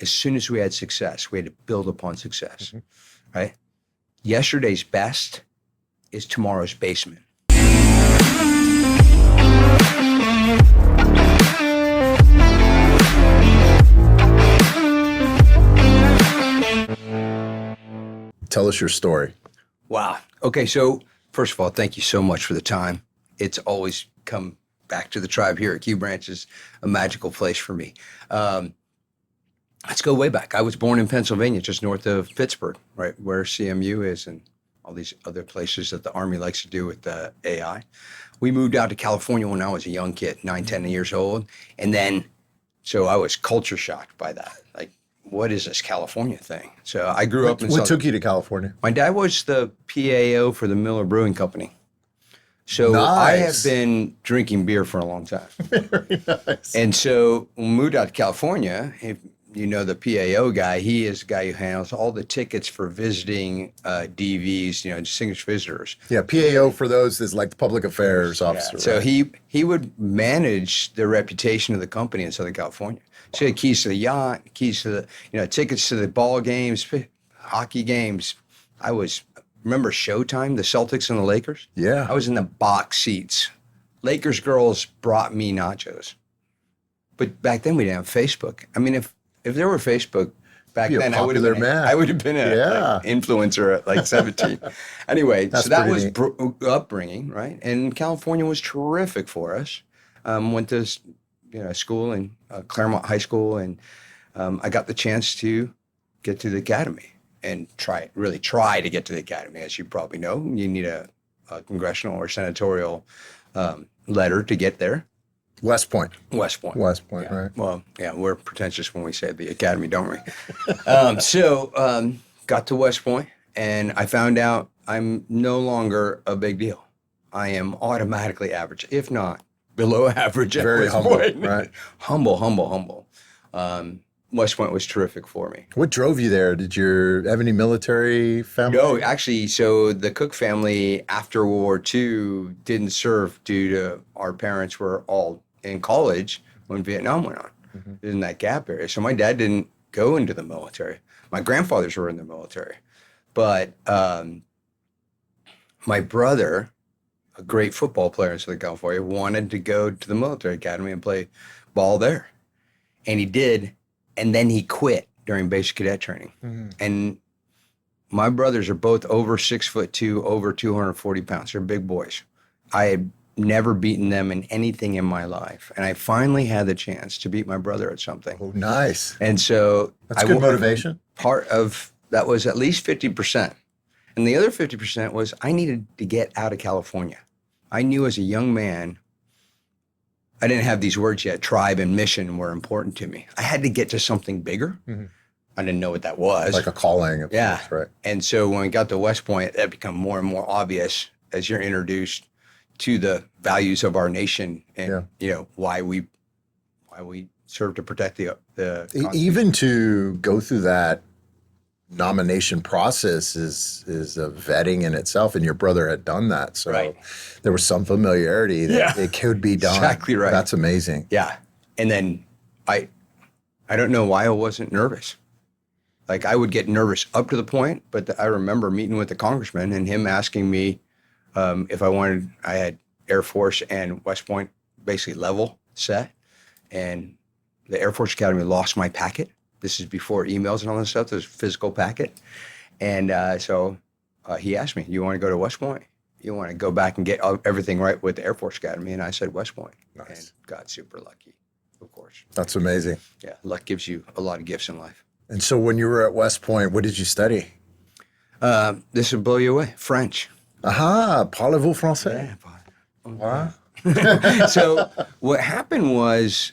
as soon as we had success, we had to build upon success, right? Yesterday's best is tomorrow's basement. Tell us your story. Wow. Okay, so first of all, thank you so much for the time. It's always come back to the tribe here at Q Branch is a magical place for me. Let's go way back. I was born in Pennsylvania, just north of Pittsburgh, right where CMU is and all these other places that the Army likes to do with the AI. We moved out to California when I was a young kid, 9, 10 years old. And then, so I was culture shocked by that. Like, what is this California thing? So I grew up in What took you to California? My dad was the PAO for the Miller Brewing Company. So Nice. I have been drinking beer for a long time. Very nice. And so when we moved out to California, if you know the PAO guy, he is the guy who handles all the tickets for visiting DVs, distinguished visitors. Yeah, PAO for those is like the public affairs officer. So right? he would manage the reputation of the company in Southern California. So he had keys to the yacht, keys to the, tickets to the ball games, hockey games. Remember Showtime, the Celtics and the Lakers? Yeah. I was in the box seats. Lakers girls brought me nachos. But back then we didn't have Facebook. I mean, if there were Facebook back then, I would have been an influencer at like 17. Anyway, so that was upbringing, right? And California was terrific for us. Went to school in Claremont High School, and I got the chance to get to the academy and really try to get to the academy. As you probably know, you need a congressional or senatorial letter to get there. West Point, yeah. Right? Well, yeah, we're pretentious when we say the academy, don't we? Got to West Point, and I found out I'm no longer a big deal. I am automatically average, if not below average. Very humble, right? Humble. West Point was terrific for me. What drove you there? Did you have any military family? No, actually, so the Cook family after World War II didn't serve due to our parents were all in college when Vietnam went on. In that gap area. So my dad didn't go into the military. My grandfathers were in the military. But my brother, a great football player in Southern California, wanted to go to the military academy and play ball there. And he did. And then he quit during basic cadet training. And my brothers are both over 6'2", over 240 pounds. They're big boys. I had never beaten them in anything in my life. And I finally had the chance to beat my brother at something. Oh, nice. And so that's good motivation. Part of that was at least 50%. And the other 50% was I needed to get out of California. I knew as a young man, I didn't have these words yet. Tribe and mission were important to me. I had to get to something bigger. I didn't know what that was. Like a calling. Yeah. Course, right. And so when we got to West Point, that became more and more obvious as you're introduced to the values of our nation and why we serve to protect the even to go through that nomination process is a vetting in itself, and your brother had done that, so there was some familiarity that it could be done. Exactly right. That's amazing. Yeah, and then I don't know why I wasn't nervous. Like I would get nervous up to the point, but I remember meeting with the congressman and him asking me if I wanted. I had Air Force and West Point basically level set, and the Air Force Academy lost my packet. This is before emails and all this stuff. There's a physical packet. And so he asked me, you want to go to West Point? You want to go back and get everything right with the Air Force Academy? And I said West Point. Nice. And got super lucky, of course. That's amazing. Yeah, luck gives you a lot of gifts in life. And so when you were at West Point, what did you study? This would blow you away. French. Aha, parlez-vous français? Yeah. Wow. So what happened was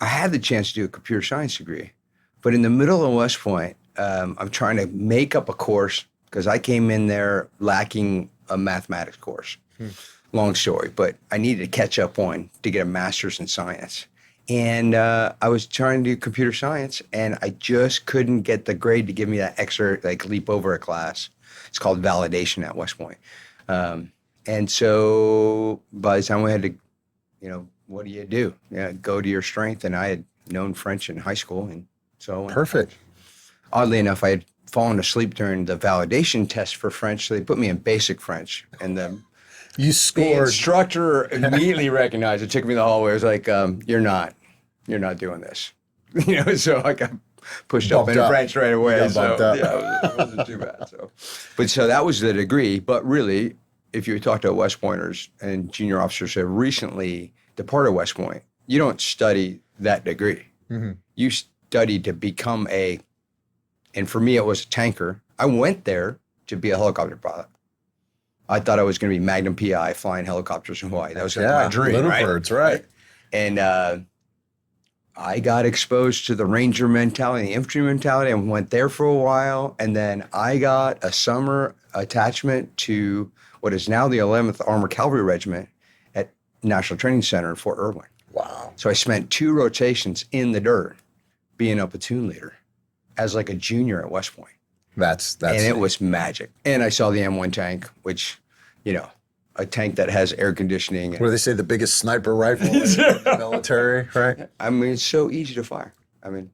I had the chance to do a computer science degree, but in the middle of West Point, I'm trying to make up a course because I came in there lacking a mathematics course. Long story, but I needed to catch up on to get a master's in science. And I was trying to do computer science, and I just couldn't get the grade to give me that extra leap over a class. It's called validation at West Point. And so by the time we had to, what do you do? Go to your strength. And I had known French in high school. And so perfect. Oddly enough, I had fallen asleep during the validation test for French. So they put me in basic French. And then you scored. The instructor immediately recognized it, took me to the hallway. It was like, you're not doing this. So I got pushed up in French right away. So yeah, it wasn't too bad. So that was the degree. But really, if you talk to West Pointers and junior officers who have recently departed West Point, you don't study that degree. Mm-hmm. You study to become and for me, it was a tanker. I went there to be a helicopter pilot. I thought I was going to be Magnum PI flying helicopters in Hawaii. That was my dream, Little Birds, right? And I got exposed to the Ranger mentality, the infantry mentality, and went there for a while. And then I got a summer attachment to what is now the 11th Armored Cavalry Regiment at National Training Center in Fort Irwin. Wow. So I spent 2 rotations in the dirt being a platoon leader as like a junior at West Point. That's and it was magic. And I saw the M1 tank, which, a tank that has air conditioning. What do they say? The biggest sniper rifle in the military, right? I mean, it's so easy to fire. I mean,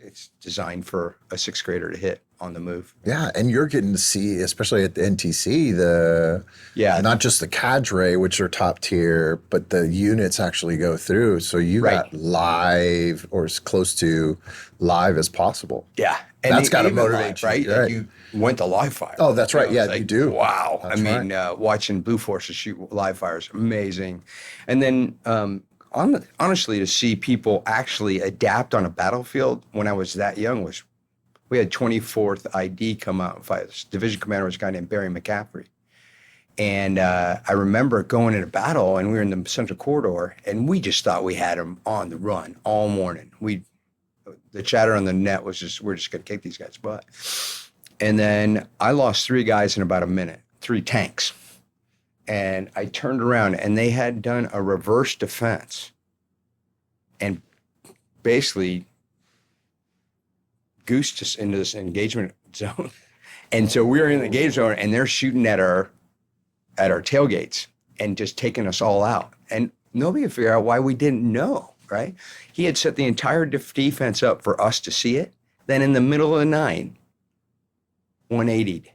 it's designed for a 6th grader to hit on the move. Yeah, and you're getting to see, especially at the NTC, not just the cadre, which are top tier, but the units actually go through. So you got live or as close to live as possible. Yeah. And that's got to motivate you, right? Like you went to live fire. Oh, that's right. Yeah, you do. Wow. That's watching Blue Forces shoot live fire is amazing. And then honestly, to see people actually adapt on a battlefield when I was that young we had 24th ID come out and fight. This division commander was a guy named Barry McCaffrey. And I remember going into battle, and we were in the Central Corridor, and we just thought we had him on the run all morning. The chatter on the net was we're just going to kick these guys' butt. And then I lost 3 guys in about a minute, 3 tanks. And I turned around, and they had done a reverse defense and basically goosed us into this engagement zone. And so we were in the engagement zone, and they're shooting at our tailgates and just taking us all out. And nobody could figure out why we didn't know, right? He had set the entire defense up for us to see it. Then in the middle of the night, 180'd.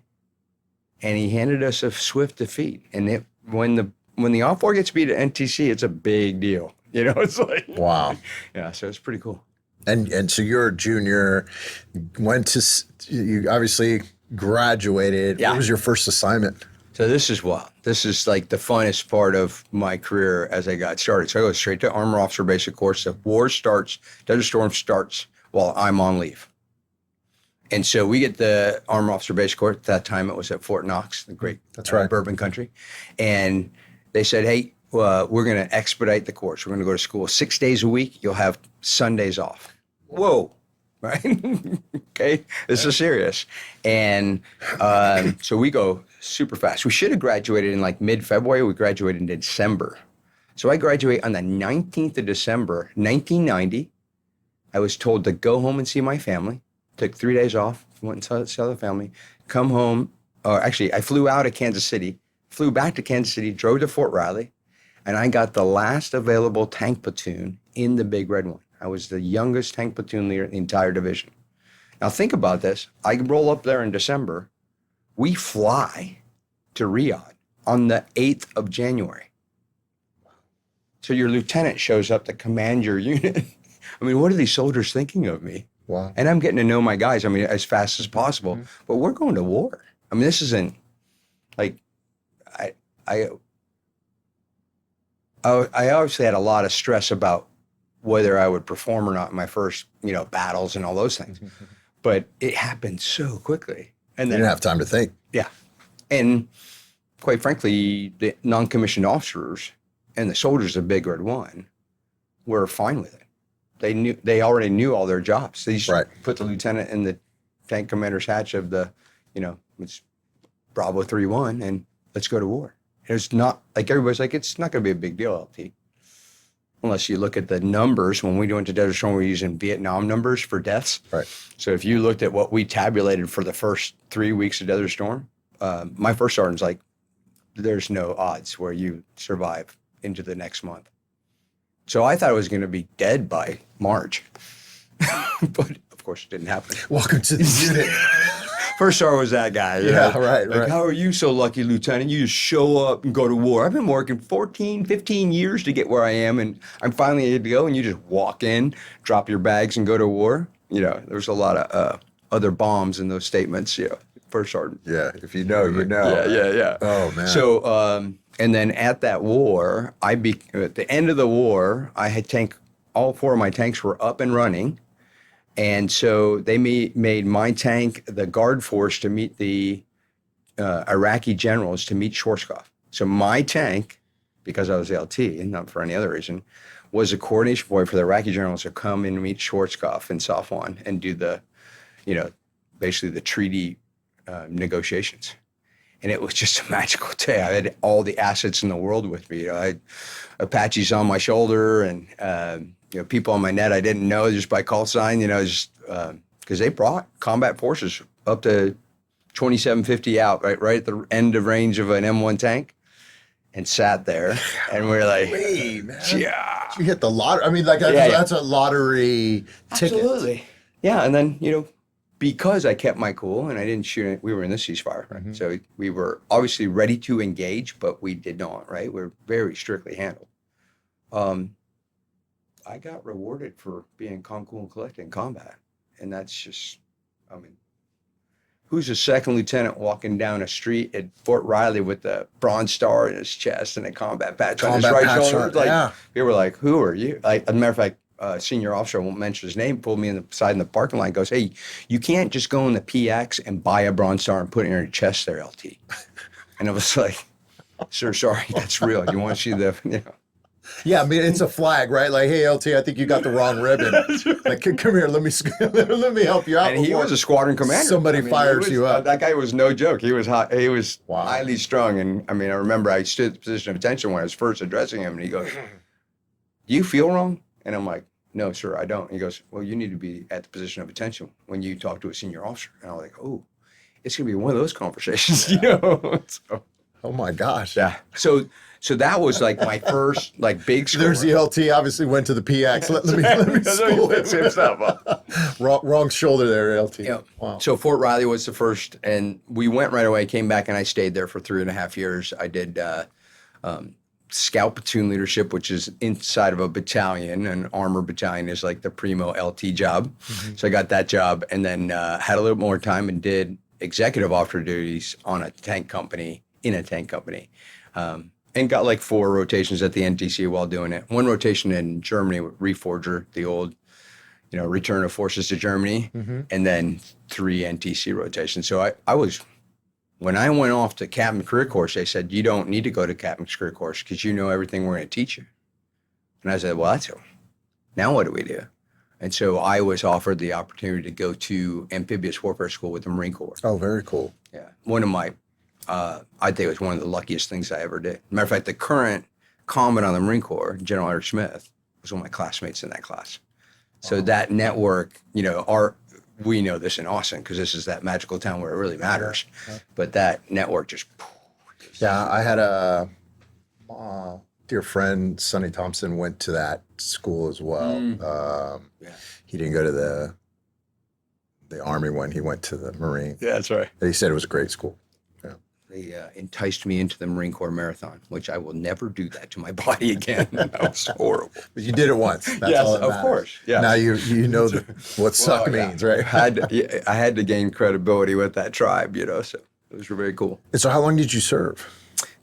And he handed us a swift defeat. And when the All-4 gets beat at NTC, it's a big deal. It's like, wow. Yeah, so it's pretty cool. And so you're a junior, you obviously graduated. Yeah. What was your first assignment? So this is wild. This is like the funnest part of my career as I got started. So I go straight to Armor Officer Basic Course. The war starts, Desert Storm starts while I'm on leave. And so we get the Armor Officer Basic Course. At that time, it was at Fort Knox, the great bourbon country. And they said, hey, we're going to expedite the course. We're going to go to school 6 days a week. You'll have Sundays off. Whoa. Right? Okay. This is serious. And so we go super fast. We should have graduated in like mid-February. We graduated in December. So I graduate on the 19th of December, 1990. I was told to go home and see my family. Took 3 days off, went and saw the family, come home. Actually, I flew out of Kansas City, flew back to Kansas City, drove to Fort Riley, and I got the last available tank platoon in the Big Red One. I was the youngest tank platoon leader in the entire division. Now think about this. I roll up there in December. We fly to Riyadh on the 8th of January. So your lieutenant shows up to command your unit. I mean, what are these soldiers thinking of me? Wow. And I'm getting to know my guys, as fast as possible. Mm-hmm. But we're going to war. I mean, this isn't like I obviously had a lot of stress about whether I would perform or not in my first, battles and all those things. Mm-hmm. But it happened so quickly. And then you didn't have time to think. Yeah. And quite frankly, the non-commissioned officers and the soldiers of Big Red One were fine with it. They already knew all their jobs. They just put the lieutenant in the tank commander's hatch of the, it's Bravo 3-1 and let's go to war. It's not like everybody's like, it's not going to be a big deal, LT. Unless you look at the numbers. When we went to Desert Storm, we're using Vietnam numbers for deaths. Right. So if you looked at what we tabulated for the first 3 weeks of Desert Storm, my first sergeant's like, there's no odds where you survive into the next month. So I thought I was going to be dead by March. But of course it didn't happen. Welcome to the unit. First sergeant was that guy. Yeah, right. How are you so lucky, Lieutenant? You just show up and go to war. I've been working 14, 15 years to get where I am, and I'm finally able to go, and you just walk in, drop your bags, and go to war. There's a lot of other bombs in those statements, First sergeant. Yeah, if you know, you know. Yeah. Oh, man. So, and then at that war, at the end of the war, all 4 of my tanks were up and running. And so they made my tank the guard force to meet the Iraqi generals to meet Schwarzkopf. So my tank, because I was LT and not for any other reason, was a coordination point for the Iraqi generals to come in and meet Schwarzkopf in Safwan and do the, basically the treaty negotiations. And it was just a magical day. I had all the assets in the world with me. I had Apaches on my shoulder and people on my net I didn't know just by call sign. Just because they brought combat forces up to 2750 out, right at the end of range of an M1 tank, and sat there, and we're like, "Hey, man, yeah, you hit the lottery." I mean, like that's a lottery ticket. Absolutely, yeah. And then because I kept my cool and I didn't shoot it, we were in the ceasefire, right? Mm-hmm. So we were obviously ready to engage, but we did not, right? We're very strictly handled. I got rewarded for being calm, cool, and collected in combat. And that's just, who's a second lieutenant walking down a street at Fort Riley with the Bronze Star in his chest and a combat patch on his right shoulder? We were like, who are you? As a matter of fact, senior officer, I won't mention his name, pulled me aside in the parking lot and goes, hey, you can't just go in the PX and buy a Bronze Star and put it in your chest there, LT. And I was like, sir, sorry, that's real. You want to see the, Yeah, I mean, it's a flag, right? Like, hey, LT, I think you got the wrong ribbon. Like, come here, let me help you out. And he was a squadron commander. Somebody fires you up. That guy was no joke. He was hot. He was highly strung. And I remember I stood at the position of attention when I was first addressing him, and he goes, do you feel wrong? And I'm like, no, sir, I don't. He goes, well, you need to be at the position of attention when you talk to a senior officer. And I was like, oh, it's going to be one of those conversations, So, oh, my gosh. Yeah. So that was like my first big score. There's the LT, obviously went to the PX. Let me school him. Wrong shoulder there, LT. Yeah. Wow. So Fort Riley was the first, and we went right away, came back, and I stayed there for 3.5 years. I did scout platoon leadership, which is inside of a battalion. An armor battalion is like the primo LT job. Mm-hmm. So I got that job, and then had a little more time and did executive officer duties on a tank company, and got 4 rotations at the NTC while doing it. 1 rotation in Germany with Reforger, the old, return of forces to Germany, mm-hmm. and then 3 NTC rotations. So I was, when I went off to Captain Career Course, they said, you don't need to go to Captain's Career Course because you know everything we're going to teach you. And I said, well, that's it. Now what do we do? And so I was offered the opportunity to go to amphibious warfare school with the Marine Corps. Oh, very cool. Yeah. One of my I think it was one of the luckiest things I ever did. Matter of fact, the current commandant on the Marine Corps, General Eric Smith, was one of my classmates in that class. So that network, we know this in Austin because this is that magical town where it really matters. Yeah. But that network just. Yeah, I had a dear friend, Sonny Thompson, went to that school as well. He didn't go to the Army when he went to the Marine. Yeah, that's right. He said it was a great school. They enticed me into the Marine Corps Marathon, which I will never do that to my body again. That was horrible. But you did it once. That's yes, all that of matters. Course. Yes. Now you know what suck means, right? I had to gain credibility with that tribe, so it was very cool. And so how long did you serve?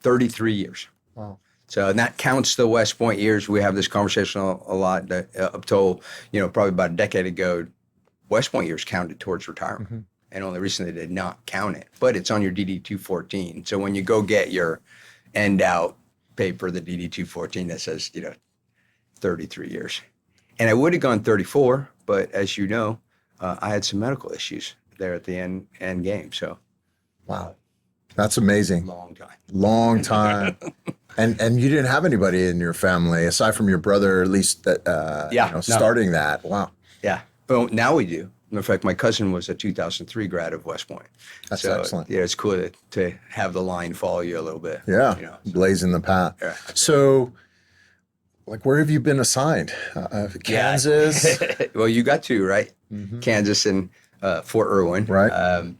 33 years. Wow. So, and that counts the West Point years. We have this conversation a lot that up till, probably about a decade ago, West Point years counted towards retirement. Mm-hmm. And only recently did not count it, but it's on your DD-214. So when you go get your end out paper, the DD-214 that says, 33 years. And I would have gone 34, but as you know, I had some medical issues there at the end game. So, wow, that's amazing. Long time. And you didn't have anybody in your family aside from your brother, at least that starting that. Wow. Yeah. Well, now we do. In fact, my cousin was a 2003 grad of West Point. That's excellent. Yeah, it's cool to have the line follow you a little bit. Yeah, blazing the path. Yeah. So Like, where have you been assigned? Kansas? Yeah. Well, you got two, right? Mm-hmm. Kansas and Fort Irwin. Right.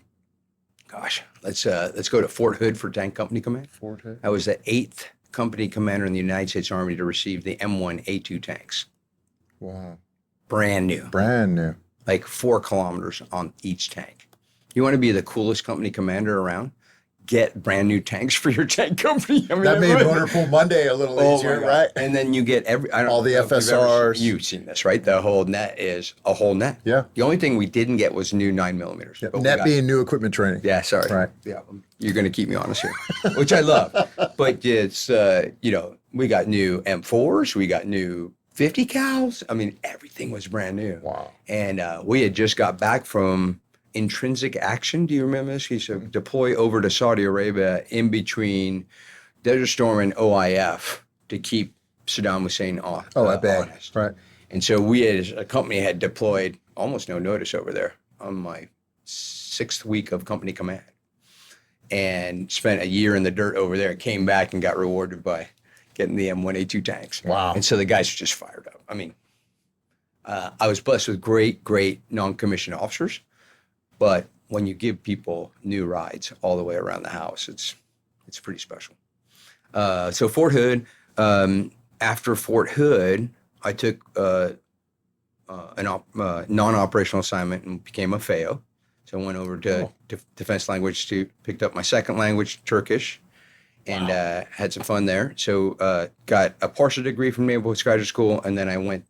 Gosh, let's go to Fort Hood for Tank Company Command. Fort Hood. I was the 8th company commander in the United States Army to receive the M1A2 tanks. Wow. Brand new. Brand new. Like 4 kilometers on each tank. You want to be the coolest company commander around? Get brand new tanks for your tank company. I mean, that made Motor Pool Monday a little easier, right? And then you get all the FSRs. You've seen this, right? The whole net is a whole net. Yeah. The only thing we didn't get was new 9mm. Yeah. Net being new equipment training. Yeah, sorry. Right. Yeah, you're going to keep me honest here, which I love. But it's, we got new M4s. We got new 50 cals. I mean, everything was brand new. Wow. And we had just got back from intrinsic action. Do you remember this? He said deploy over to Saudi Arabia in between Desert Storm and OIF to keep Saddam Hussein off. Honest. Right. And so we as a company had deployed almost no notice over there on my 6th week of company command and spent a year in the dirt over there and came back and got rewarded by getting the M1A2 tanks. Wow. And so the guys were just fired up. I mean, I was blessed with great non-commissioned officers. But when you give people new rides all the way around the house, it's pretty special. So Fort Hood, after Fort Hood, I took a non-operational assignment and became a FAO. So I went over to Defense Language Institute, picked up my second language, Turkish, and had some fun there. So got a partial degree from Naval Postgraduate School, and then I went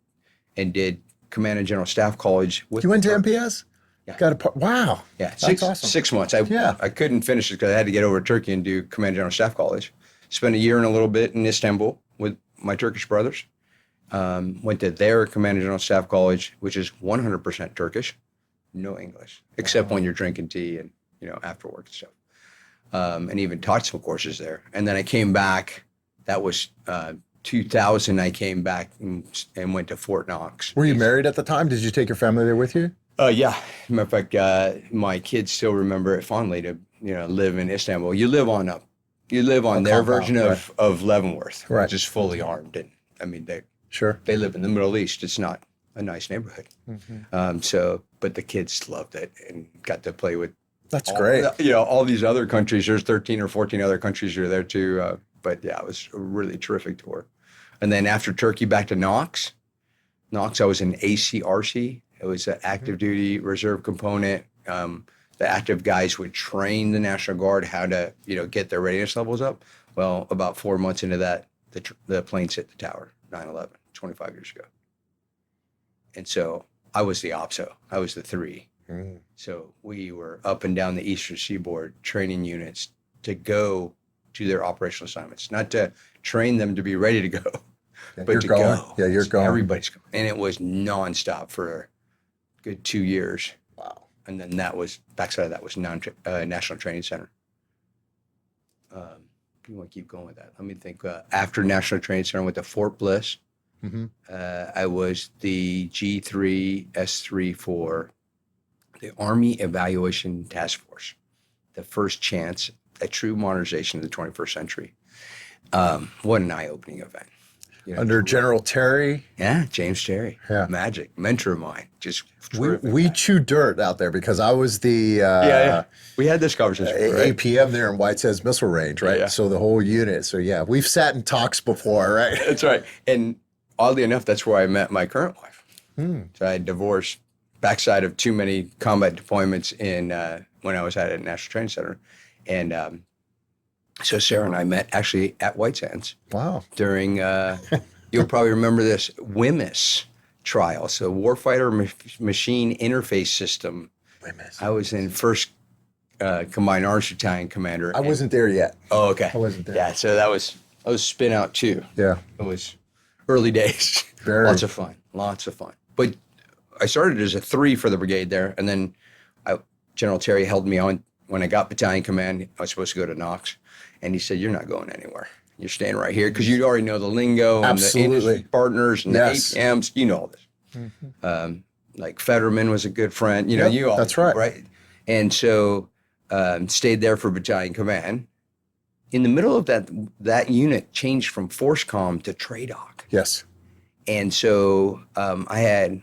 and did Command and General Staff College. You went to MPS? Yeah. Wow. Yeah. That's awesome. 6 months. I couldn't finish it because I had to get over to Turkey and do Command General Staff College. Spent a year and a little bit in Istanbul with my Turkish brothers. Went to their Command General Staff College, which is 100% Turkish, no English, except when you're drinking tea and, after work and stuff. And even taught some courses there. And then I came back. That was 2000. I came back and went to Fort Knox. Were you married at the time? Did you take your family there with you? Yeah. Matter of fact, my kids still remember it fondly to, live in Istanbul. You live on their version of Leavenworth, right, which is fully armed. And I mean, they live in the Middle East. It's not a nice neighborhood. Mm-hmm. But the kids loved it and got to play with. That's great. All these other countries. There's 13 or 14 other countries you're there too. But yeah, it was a really terrific tour. And then after Turkey, back to Knox. I was in ACRC. It was an active duty reserve component. The active guys would train the National Guard how to, get their readiness levels up. Well, about 4 months into that, the planes hit the tower, 9/11, 25 years ago. And so I was the OPSO. I was the 3. Mm. So we were up and down the Eastern Seaboard training units to go to their operational assignments, not to train them to be ready to go, but to go. Yeah, you're going. Everybody's going. And it was nonstop for a good 2 years. Wow. And then backside of that was National Training Center. You want to keep going with that? Let me think. After National Training Center, I went to Fort Bliss. Mm-hmm. I was the G3 S3 for the Army Evaluation Task Force, the first chance at true modernization of the 21st century. What an eye-opening event. Under General Terry. Yeah, James Terry. Yeah. Magic. Mentor of mine. Just we chew dirt out there because I was the we had this conversation, right? APM there in White Sands Missile Range, right? Yeah. So the whole unit. So yeah, we've sat in talks before, right? That's right. And oddly enough, that's where I met my current wife. So I had divorced backside of too many combat deployments in when I was at a National Training Center. And so Sarah and I met actually at White Sands. Wow. During, you'll probably remember this, WMIS trial. So Warfighter Machine Interface System. WMIS. I was in 1st Combined Arms Battalion Commander. I wasn't there yet. Oh, okay. I wasn't there. Yeah, so that was spin out too. Yeah. It was early days. Very. Lots of fun. But I started as a 3 for the brigade there, and then General Terry held me on when I got battalion command. I was supposed to go to Knox, and he said, "You're not going anywhere. You're staying right here," because you already know the lingo and the industry partners and the APMs. You know all this. Mm-hmm. Like Fetterman was a good friend. You all. That's right. Right. And so stayed there for battalion command. In the middle of that unit changed from Force Com to TRADOC. Yes. And so I had,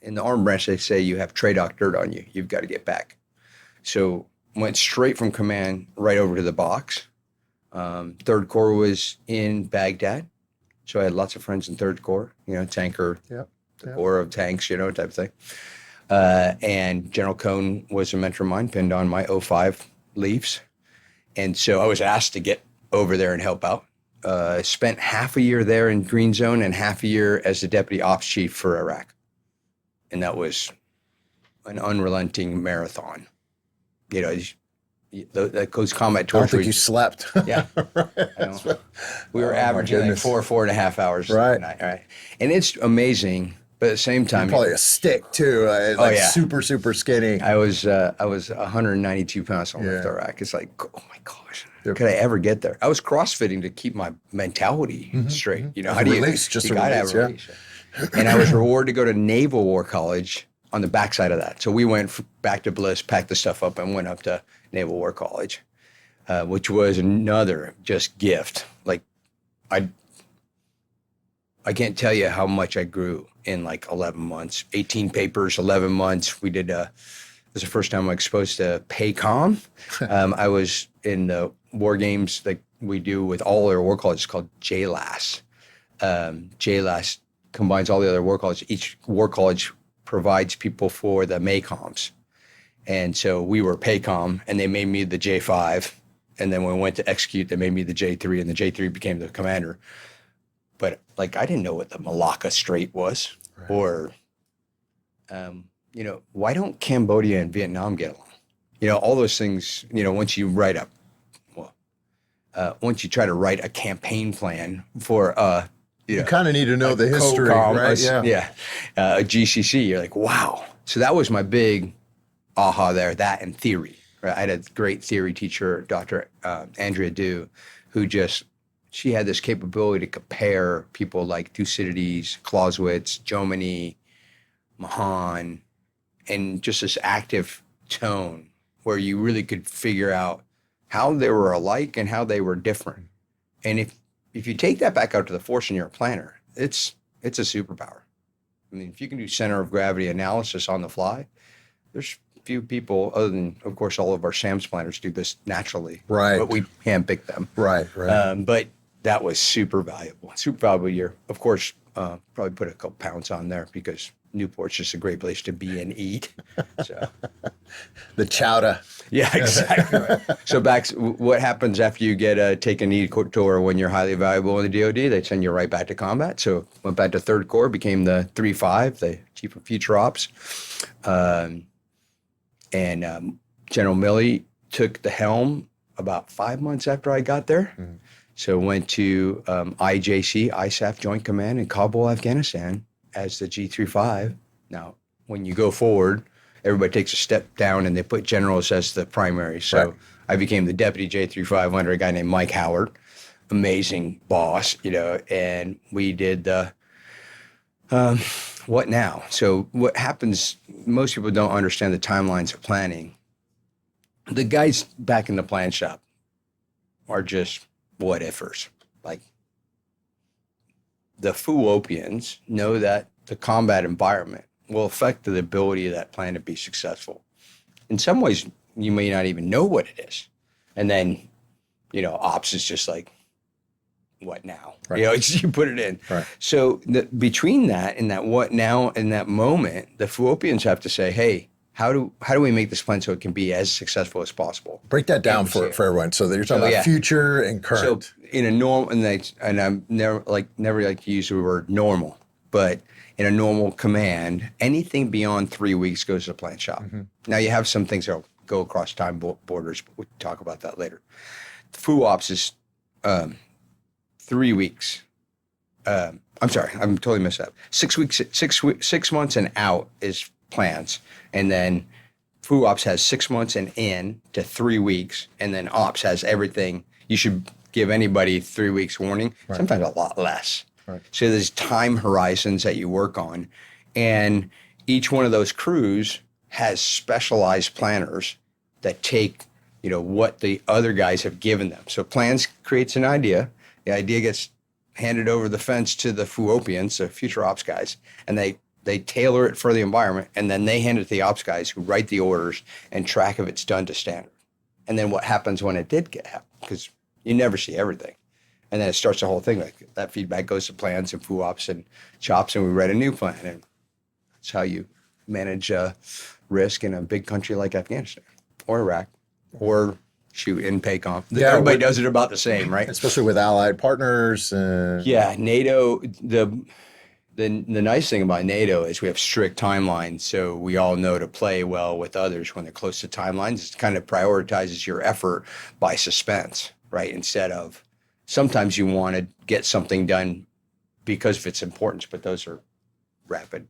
in the Army branch, they say you have TRADOC dirt on you. You've got to get back. So went straight from command right over to the box. Third Corps was in Baghdad. So I had lots of friends in Third Corps, tanker, Corps of tanks, type of thing. And General Cohn was a mentor of mine, pinned on my 05 leaves. And so I was asked to get over there and help out. Spent half a year there in Green Zone and half a year as the deputy ops chief for Iraq. And that was an unrelenting marathon. Those combat tours. I don't think you slept. Yeah. We were averaging like 4.5 hours a night. Right. And it's amazing, but at the same time. You're probably a stick too. Super, super skinny. I was 192 pounds when I left Iraq. It's like, oh my gosh. Could I ever get there? I was CrossFitting to keep my mentality straight. How do you release? Just a release. And I was rewarded to go to Naval War College on the backside of that. So we went back to Bliss, packed the stuff up, and went up to Naval War College, which was another just gift. Like I can't tell you how much I grew in like 11 months. 18 papers, 11 months. We did. It was the first time I was exposed to PACOM. I was in the war games like we do with all our war colleges called JLAS. JLAS combines all the other war colleges. Each war college provides people for the MACOMs. And so we were PACOM, and they made me the J5. And then when we went to execute, they made me the J3, and the J3 became the commander. But like, I didn't know what the Malacca Strait was, or, why don't Cambodia and Vietnam get along? All those things, once you once you try to write a campaign plan for, you kind of need to know the history, right? A GCC, you're like, wow. So that was my big aha there, that and theory. Right? I had a great theory teacher, Dr. Andrea Dew, who she had this capability to compare people like Thucydides, Clausewitz, Jomini, Mahan, and just this active tone where you really could figure out how they were alike and how they were different. And if you take that back out to the force and you're a planner, it's a superpower. I mean, if you can do center of gravity analysis on the fly, there's few people, other than, of course, all of our SAMS planners do this naturally. Right. But we handpick them. Right. But that was super valuable year. Of course, probably put a couple pounds on there because Newport's just a great place to be and eat. So the chowder. Yeah, exactly. Right. So what happens after you get take an E tour when you're highly valuable in the DoD? They send you right back to combat. So went back to Third Corps, became the 3-5, the Chief of Future Ops. And General Milley took the helm about 5 months after I got there. Mm-hmm. So went to IJC, ISAF Joint Command in Kabul, Afghanistan as the G35. Now, when you go forward, everybody takes a step down and they put generals as the primary. So I became the deputy J35 under a guy named Mike Howard, amazing boss, and we did the what now? So what happens, most people don't understand the timelines of planning. The guys back in the plan shop are just what-ifers. Like, the Fuopians know that the combat environment will affect the ability of that plan to be successful. In some ways, you may not even know what it is. And then, ops is just like, what now? Right. You put it in. Right. So between that and that what now in that moment, the Fuopians have to say, hey, how do we make this plan so it can be as successful as possible? Break that down for everyone. So you're talking about future and current. So in a normal, and I'm never like to use the word normal, but in a normal command, anything beyond 3 weeks goes to the plant shop. Mm-hmm. Now you have some things that go across time borders, but we'll talk about that later. The FUOPS is 3 weeks. I'm sorry, I'm totally messed up. 6 weeks, 6 months and out is plans. And then FUOPS has 6 months and in to 3 weeks. And then ops has everything. You should give anybody 3 weeks warning, sometimes a lot less. Right. So there's time horizons that you work on. And each one of those crews has specialized planners that take, what the other guys have given them. So plans creates an idea. The idea gets handed over the fence to the FUOPians, the future ops guys, and they tailor it for the environment, and then they hand it to the ops guys who write the orders and track if it's done to standard. And then what happens when it did get happen, because you never see everything. And then it starts the whole thing. Like that feedback goes to plans and FUOPs and CHOPS, and we write a new plan. And that's how you manage risk in a big country like Afghanistan or Iraq or in PACOM. Yeah, everybody does it about the same, right? Especially with allied partners. Yeah, NATO, the nice thing about NATO is we have strict timelines, so we all know to play well with others when they're close to timelines. It kind of prioritizes your effort by suspense, right? Instead of sometimes you want to get something done because of its importance, but those are rapid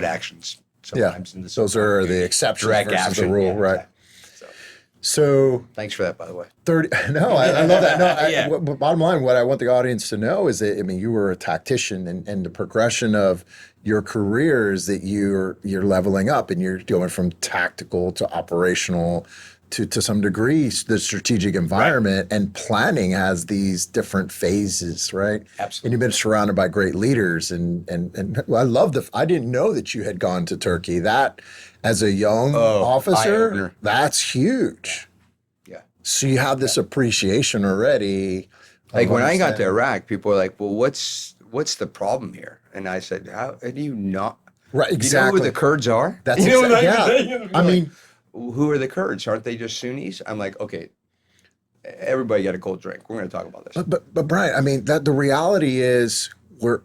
actions. Sometimes in those are the exceptions versus the rule, right? Exactly. So thanks for that, by the way. 30. No, I love that. No, bottom line, what I want the audience to know is that, I mean, you were a tactician, and the progression of your career is that you're leveling up, and you're going from tactical to operational to some degree the strategic environment, right. And planning has these different phases, right? Absolutely. And you've been surrounded by great leaders, and I love I didn't know that you had gone to Turkey. That as a young officer, that's huge. Yeah. So you have this appreciation already. Like when I got to Iraq, people were like, "Well, what's the problem here?" And I said, "How do you not? Right, exactly. You know who the Kurds are? That's yeah. I mean, who are the Kurds? Aren't they just Sunnis?" I'm like, okay, everybody get a cold drink. We're going to talk about this. But Brian, I mean, that the reality is we're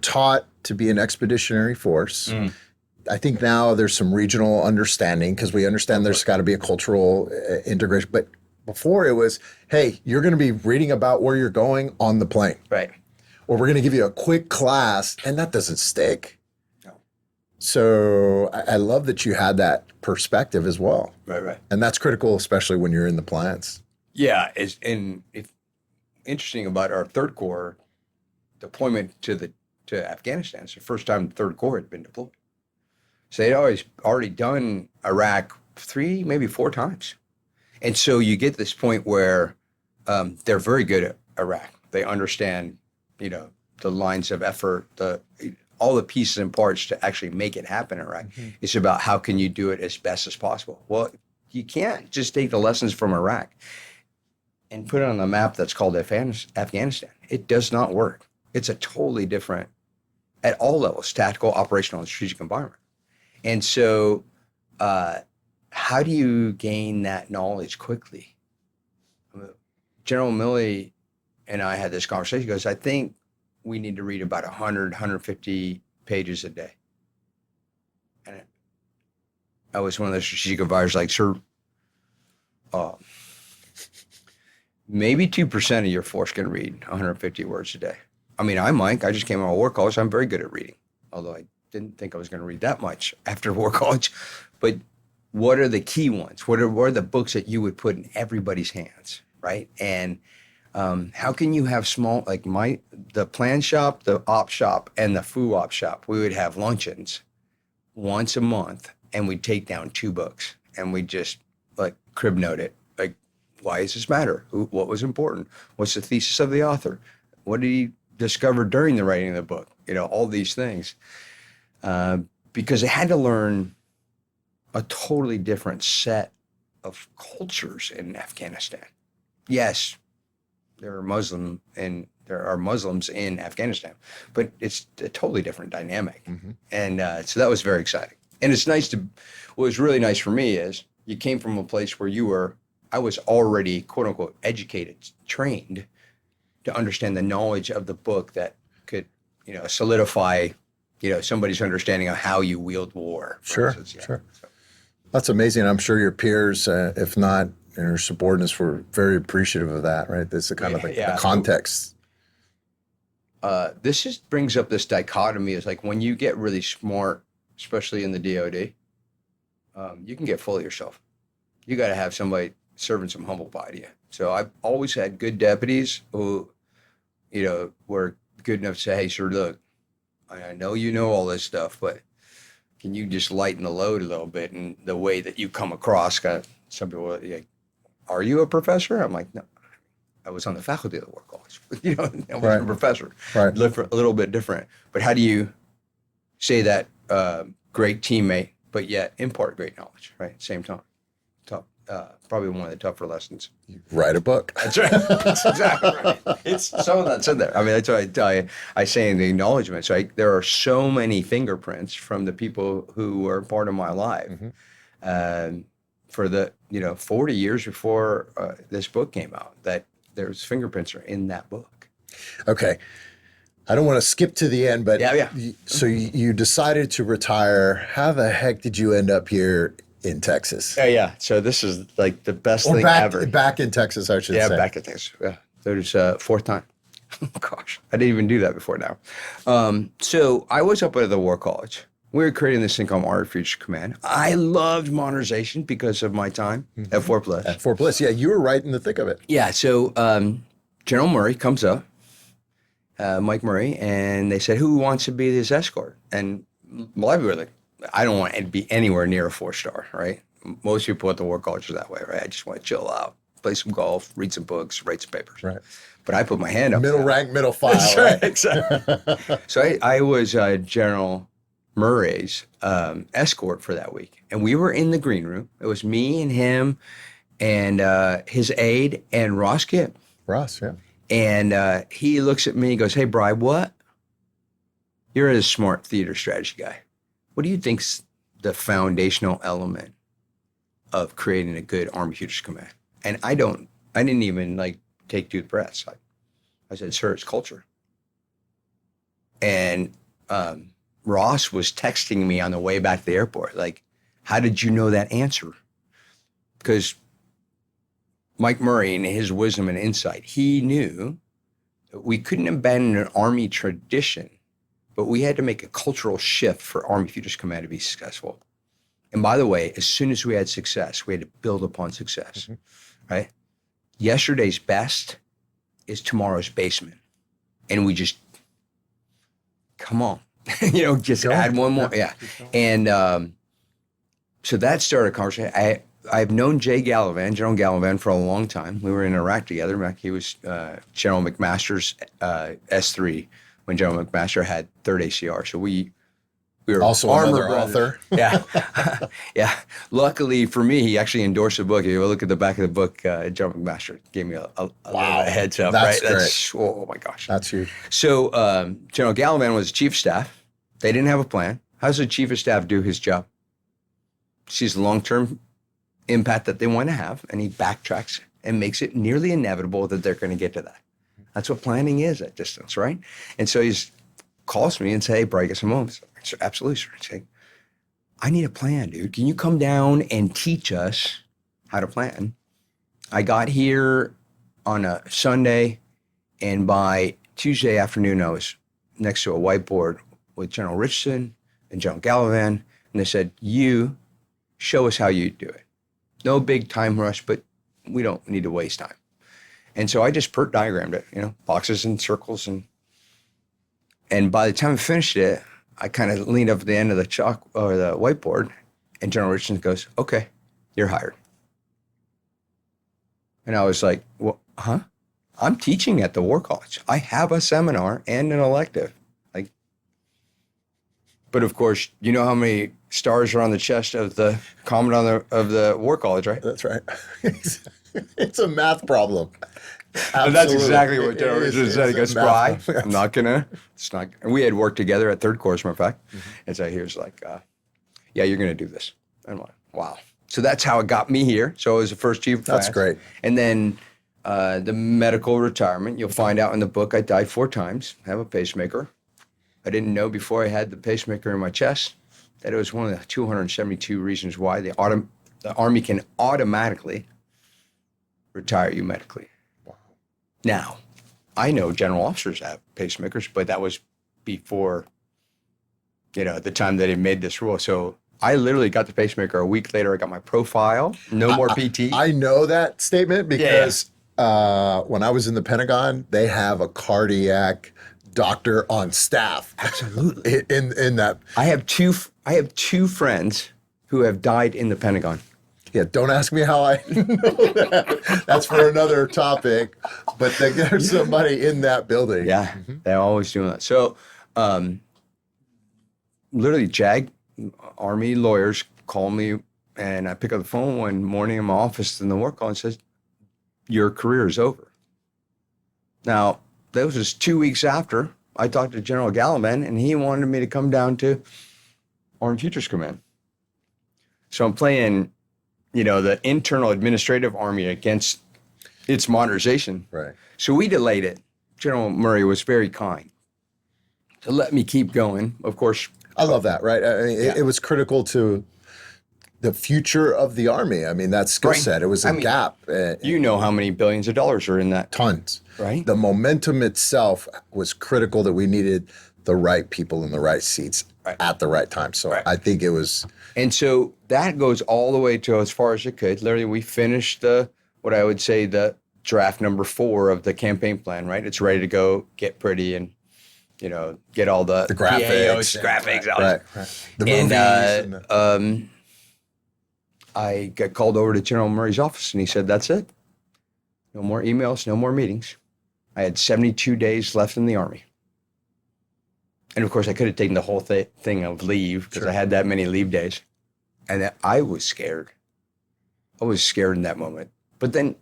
taught to be an expeditionary force. Mm. I think now there's some regional understanding because we understand there's got to be a cultural integration. But before it was, hey, you're going to be reading about where you're going on the plane. Right. Or we're going to give you a quick class, and that doesn't stick. No. So I love that you had that perspective as well. Right. And that's critical, especially when you're in the plants. Yeah. Interesting about our Third Corps deployment to Afghanistan. It's the first time the Third Corps had been deployed. So they'd already done Iraq 3, maybe 4 times. And so you get this point where they're very good at Iraq. They understand, the lines of effort, all the pieces and parts to actually make it happen in Iraq. Mm-hmm. It's about how can you do it as best as possible. Well, you can't just take the lessons from Iraq and put it on the map that's called Afghanistan. It does not work. It's a totally different, at all levels, tactical, operational, and strategic environment. And so how do you gain that knowledge quickly? General Milley and I had this conversation. He goes, I think we need to read about 100, 150 pages a day. And I was one of the strategic advisors like, sir, maybe 2% of your force can read 150 words a day. I mean, I just came out of war college. I'm very good at reading, although I didn't think I was going to read that much after war college. But what are the key ones? What are the books that you would put in everybody's hands, right? And how can you have small, like the plan shop, the op shop, and the FUOP shop, we would have luncheons once a month, and we'd take down 2 books, and we'd just like crib note it. Like, why does this matter? What was important? What's the thesis of the author? What did he discover during the writing of the book? All these things. Because they had to learn a totally different set of cultures in Afghanistan. Yes, there are Muslims in Afghanistan, but it's a totally different dynamic. Mm-hmm. And so that was very exciting. And it's nice what was really nice for me is you came from a place where I was already, quote unquote, educated, trained to understand the knowledge of the book that could, solidify somebody's understanding of how you wield war. Sure. So. That's amazing. I'm sure your peers, if not your subordinates, were very appreciative of that, right? This is kind of the context. This just brings up this dichotomy. Is like when you get really smart, especially in the DoD, you can get full of yourself. You got to have somebody serving some humble pie to you. So I've always had good deputies who, were good enough to say, hey, sir, look, I know you know all this stuff, but can you just lighten the load a little bit? And the way that you come across, some people are like, are you a professor? I'm like, no, I was on the faculty of the War College. I was a professor. Right. A little bit different. But how do you say that great teammate, but yet impart great knowledge, right? Same time. Tough. Probably one of the tougher lessons. You write a book. That's right. That's exactly right. It's some of that's in there. I mean, that's what I say in the acknowledgments, right? There are so many fingerprints from the people who were part of my life. For the 40 years before this book came out, that there's fingerprints are in that book. Okay. I don't want to skip to the end, but yeah. So you decided to retire. How the heck did you end up here in Texas? Yeah. So this is like the best thing ever. Back in Texas, I should say. Yeah, back in Texas. Yeah. There's fourth time. Oh, gosh, I didn't even do that before now. So I was up at the War College. We were creating this thing called Army Futures Command. I loved modernization because of my time at Fort Bliss. At Fort Bliss, yeah, you were right in the thick of it. Yeah, so General Murray comes up, Mike Murray, and they said, who wants to be this escort? And a lot of people were like, I don't want to be anywhere near a 4-star, right? Most people at the War College are that way, right? I just want to chill out, play some golf, read some books, write some papers. Right. But I put my hand up. Middle rank, middle file. That's right, exactly. So I was General Murray's escort for that week. And we were in the green room. It was me and him and his aide and Ross Gibb. Ross, yeah. And he looks at me and goes, hey, Bri, what? You're a smart theater strategy guy. What do you think's the foundational element of creating a good Army Futures Command? And I didn't even take 2 breaths. I said, sir, it's culture. And Ross was texting me on the way back to the airport, like, how did you know that answer? Because Mike Murray, in his wisdom and insight, he knew that we couldn't abandon an Army tradition, but we had to make a cultural shift for Army Futures Command to be successful. And by the way, as soon as we had success, we had to build upon success, right? Yesterday's best is tomorrow's basement. And we just, come on. Just add one more. Yeah. And so that started a conversation. I've known General Gallivan, for a long time. We were in Iraq together. He was General McMaster's S3 when General McMaster had 3rd ACR. So we were also another author. Yeah. Yeah. Luckily for me, he actually endorsed the book. If you look at the back of the book, General McMaster gave me a little heads up. That's right? Great. Oh my gosh. That's huge. So General Gallivan was chief of staff. They didn't have a plan. How does the chief of staff do his job? Sees the long-term impact that they want to have, and he backtracks and makes it nearly inevitable that they're going to get to that. That's what planning is at distance, right? And so he calls me and says, hey, Bri, get some moments. I said, absolutely, sir. I say, I need a plan, dude. Can you come down and teach us how to plan? I got here on a Sunday, and by Tuesday afternoon, I was next to a whiteboard with General Richardson and General Gallivan, and they said, you show us how you do it. No big time rush, but we don't need to waste time. And so I just PERT diagrammed it, boxes and circles. And by the time I finished it, I kind of leaned up at the end of the chalk or the whiteboard, and General Richardson goes, okay, you're hired. And I was like, well, huh? I'm teaching at the War College. I have a seminar and an elective. But of course, you know how many stars are on the chest of the commandant of the War College, right? That's right. It's a math problem. And that's exactly what General Richardson said. He goes, Bri, I'm not gonna. It's not. And we had worked together at 3rd Corps, matter of fact. And so he was like, yeah, you're gonna do this. And I'm like, wow. So that's how it got me here. So I was the first chief of class. That's great. And then the medical retirement. You'll find out in the book I died 4 times. I have a pacemaker. I didn't know before I had the pacemaker in my chest that it was one of the 272 reasons why the Army can automatically retire you medically. Wow. Now, I know general officers have pacemakers, but that was before, the time that he made this rule. So I literally got the pacemaker a week later. I got my profile, no more PT. I know that statement because when I was in the Pentagon, they have a cardiac doctor on staff. Absolutely. In that. I have two friends who have died in the Pentagon. Yeah, don't ask me how I know that. That's for another topic. But there's somebody in that building. Yeah, they're always doing that. So, literally, Army lawyers call me, and I pick up the phone one morning in my office in the work call and says, "Your career is over." Now, that was just 2 weeks after I talked to General Gallivan, and he wanted me to come down to Army Futures Command. So I'm playing, the internal administrative army against its modernization. Right. So we delayed it. General Murray was very kind to let me keep going. Of course. I love that, right? I mean, it was critical to the future of the Army. I mean, that skill set, it was a gap. You know how many billions of dollars are in that. Tons. Right. The momentum itself was critical that we needed the right people in the right seats at the right time. So I think it was. And so that goes all the way to as far as it could. Literally, we finished what I would say the draft number 4 of the campaign plan, right? It's ready to go, get pretty, and, get all the graphics. Graphics. Right. The movies. And I got called over to General Murray's office, and he said, "That's it. No more emails, no more meetings." I had 72 days left in the Army. And of course, I could have taken the whole thing of leave because I had that many leave days. And I was scared. I was scared in that moment. But then,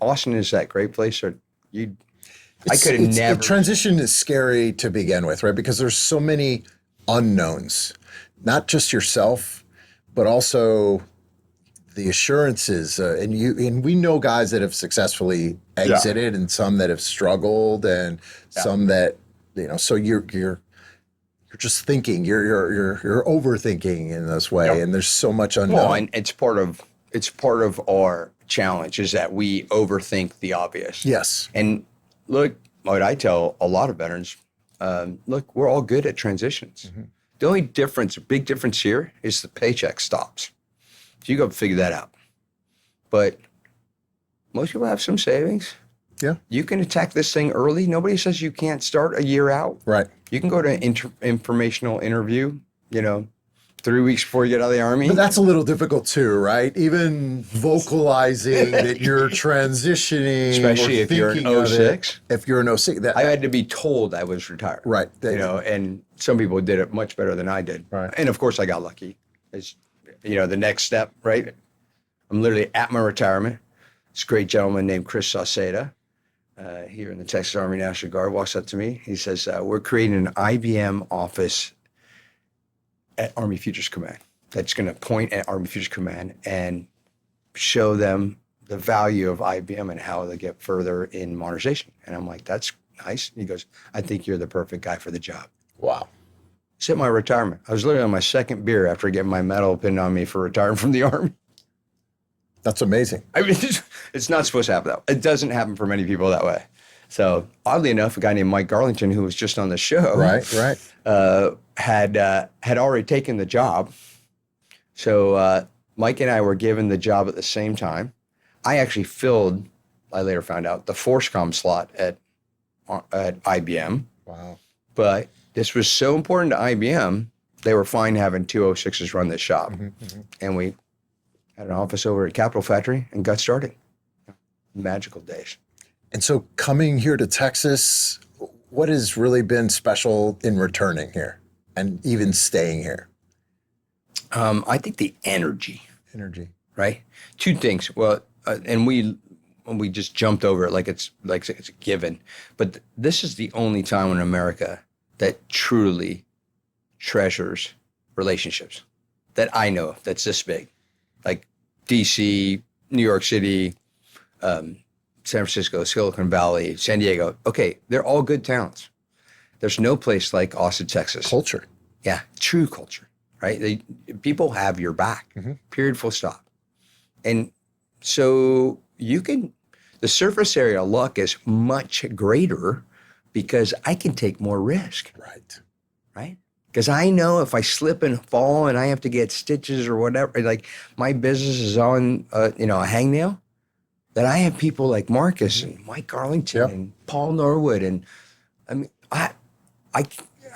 Austin is that great place where I could have never. Transition is scary to begin with, right? Because there's so many unknowns, not just yourself, but also the assurances. And we know guys that have successfully exited and some that have struggled and some that, so you're just thinking, you're overthinking in this way, and there's so much unknown. Well, and it's part of our challenge is that we overthink the obvious. Yes. And look, what I tell a lot of veterans, look, we're all good at transitions. Mm-hmm. The only big difference here is the paycheck stops. So you go figure that out. But most people have some savings. Yeah. You can attack this thing early. Nobody says you can't start a year out. Right. You can go to an informational interview, 3 weeks before you get out of the Army. But that's a little difficult too, right? Even vocalizing that you're transitioning. Especially if you're an 06. If you're an 06. I had to be told I was retired. Right. And some people did it much better than I did. Right. And of course I got lucky. It's, the next step, right? I'm literally at my retirement. This great gentleman named Chris Sauceda, here in the Texas Army National Guard, walks up to me. He says, "We're creating an IBM office at Army Futures Command that's going to point at Army Futures Command and show them the value of IBM and how they get further in modernization." And I'm like, "That's nice." And he goes, "I think you're the perfect guy for the job." Wow. It's at my retirement. I was literally on my second beer after getting my medal pinned on me for retiring from the Army. That's amazing. I mean, it's not supposed to happen that way. It doesn't happen for many people that way. So oddly enough, a guy named Mike Garlington, who was just on the show, had already taken the job. So Mike and I were given the job at the same time. I actually filled, I later found out, the ForceCom slot at IBM. Wow. But this was so important to IBM, they were fine having 206s run this shop. Mm-hmm, mm-hmm. And we had an office over at Capital Factory and got started. Magical days. And so coming here to Texas, what has really been special in returning here and even staying here? I think the energy. Energy. Right? Two things. Well, and we just jumped over it like it's a given. But this is the only time in America that truly treasures relationships that I know of that's this big. Like DC, New York City, San Francisco, Silicon Valley, San Diego. Okay, they're all good towns. There's no place like Austin, Texas. Culture. Yeah, true culture, right? People have your back, period, full stop. And so the surface area luck is much greater because I can take more risk. Right? Because I know if I slip and fall and I have to get stitches or whatever, like my business is on, a hangnail, that I have people like Marcus and Mike Garlington and Paul Norwood. And I mean,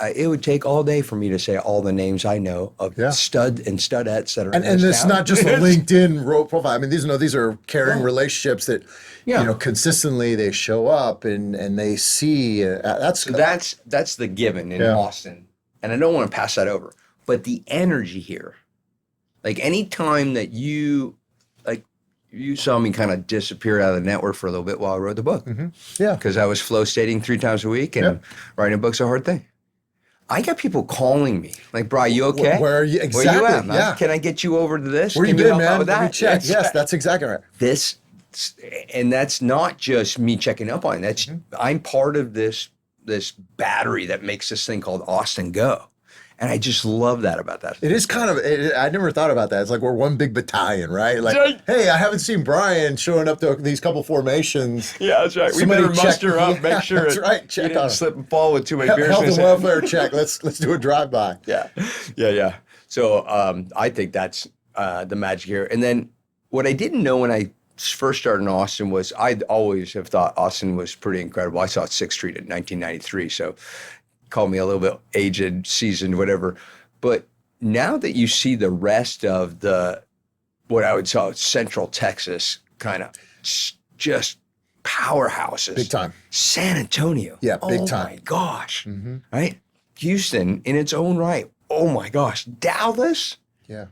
it would take all day for me to say all the names I know of stud and studettes that are and it's not just a LinkedIn profile. I mean, these are caring relationships that consistently they show up and they see. That's the given in Austin, and I don't want to pass that over. But the energy here, like any time that you saw me kind of disappear out of the network for a little bit while I wrote the book. Mm-hmm. Yeah. Because I was flow stating 3 times a week and writing a book's a hard thing. I got people calling me like, "Bro, you okay? Where are you? Exactly. Where you at, man? Yeah. Can I get you over to this? Where Can you been, help man? out with that?" Let me check. Yes, that's exactly right. And that's not just me checking up on it. That's I'm part of this battery that makes this thing called Austin go. And I just love that about that. It is kind of, I never thought about that. It's like we're one big battalion, right? Like, hey, I haven't seen Brian showing up to these couple formations. Yeah, that's right. Somebody we better muster up, make sure that's right. Check on slip and fall with too many beers. Health and welfare check. Let's do a drive-by. Yeah. So I think that's the magic here. And then what I didn't know when I first started in Austin was I'd always have thought Austin was pretty incredible. I saw it 6th Street in 1993. So call me a little bit aged, seasoned, whatever. But now that you see the rest of what I would call Central Texas kind of just powerhouses. Big time. San Antonio. Yeah, big time. Oh my gosh. Mm-hmm. Right? Houston in its own right. Oh my gosh. Dallas. Yeah.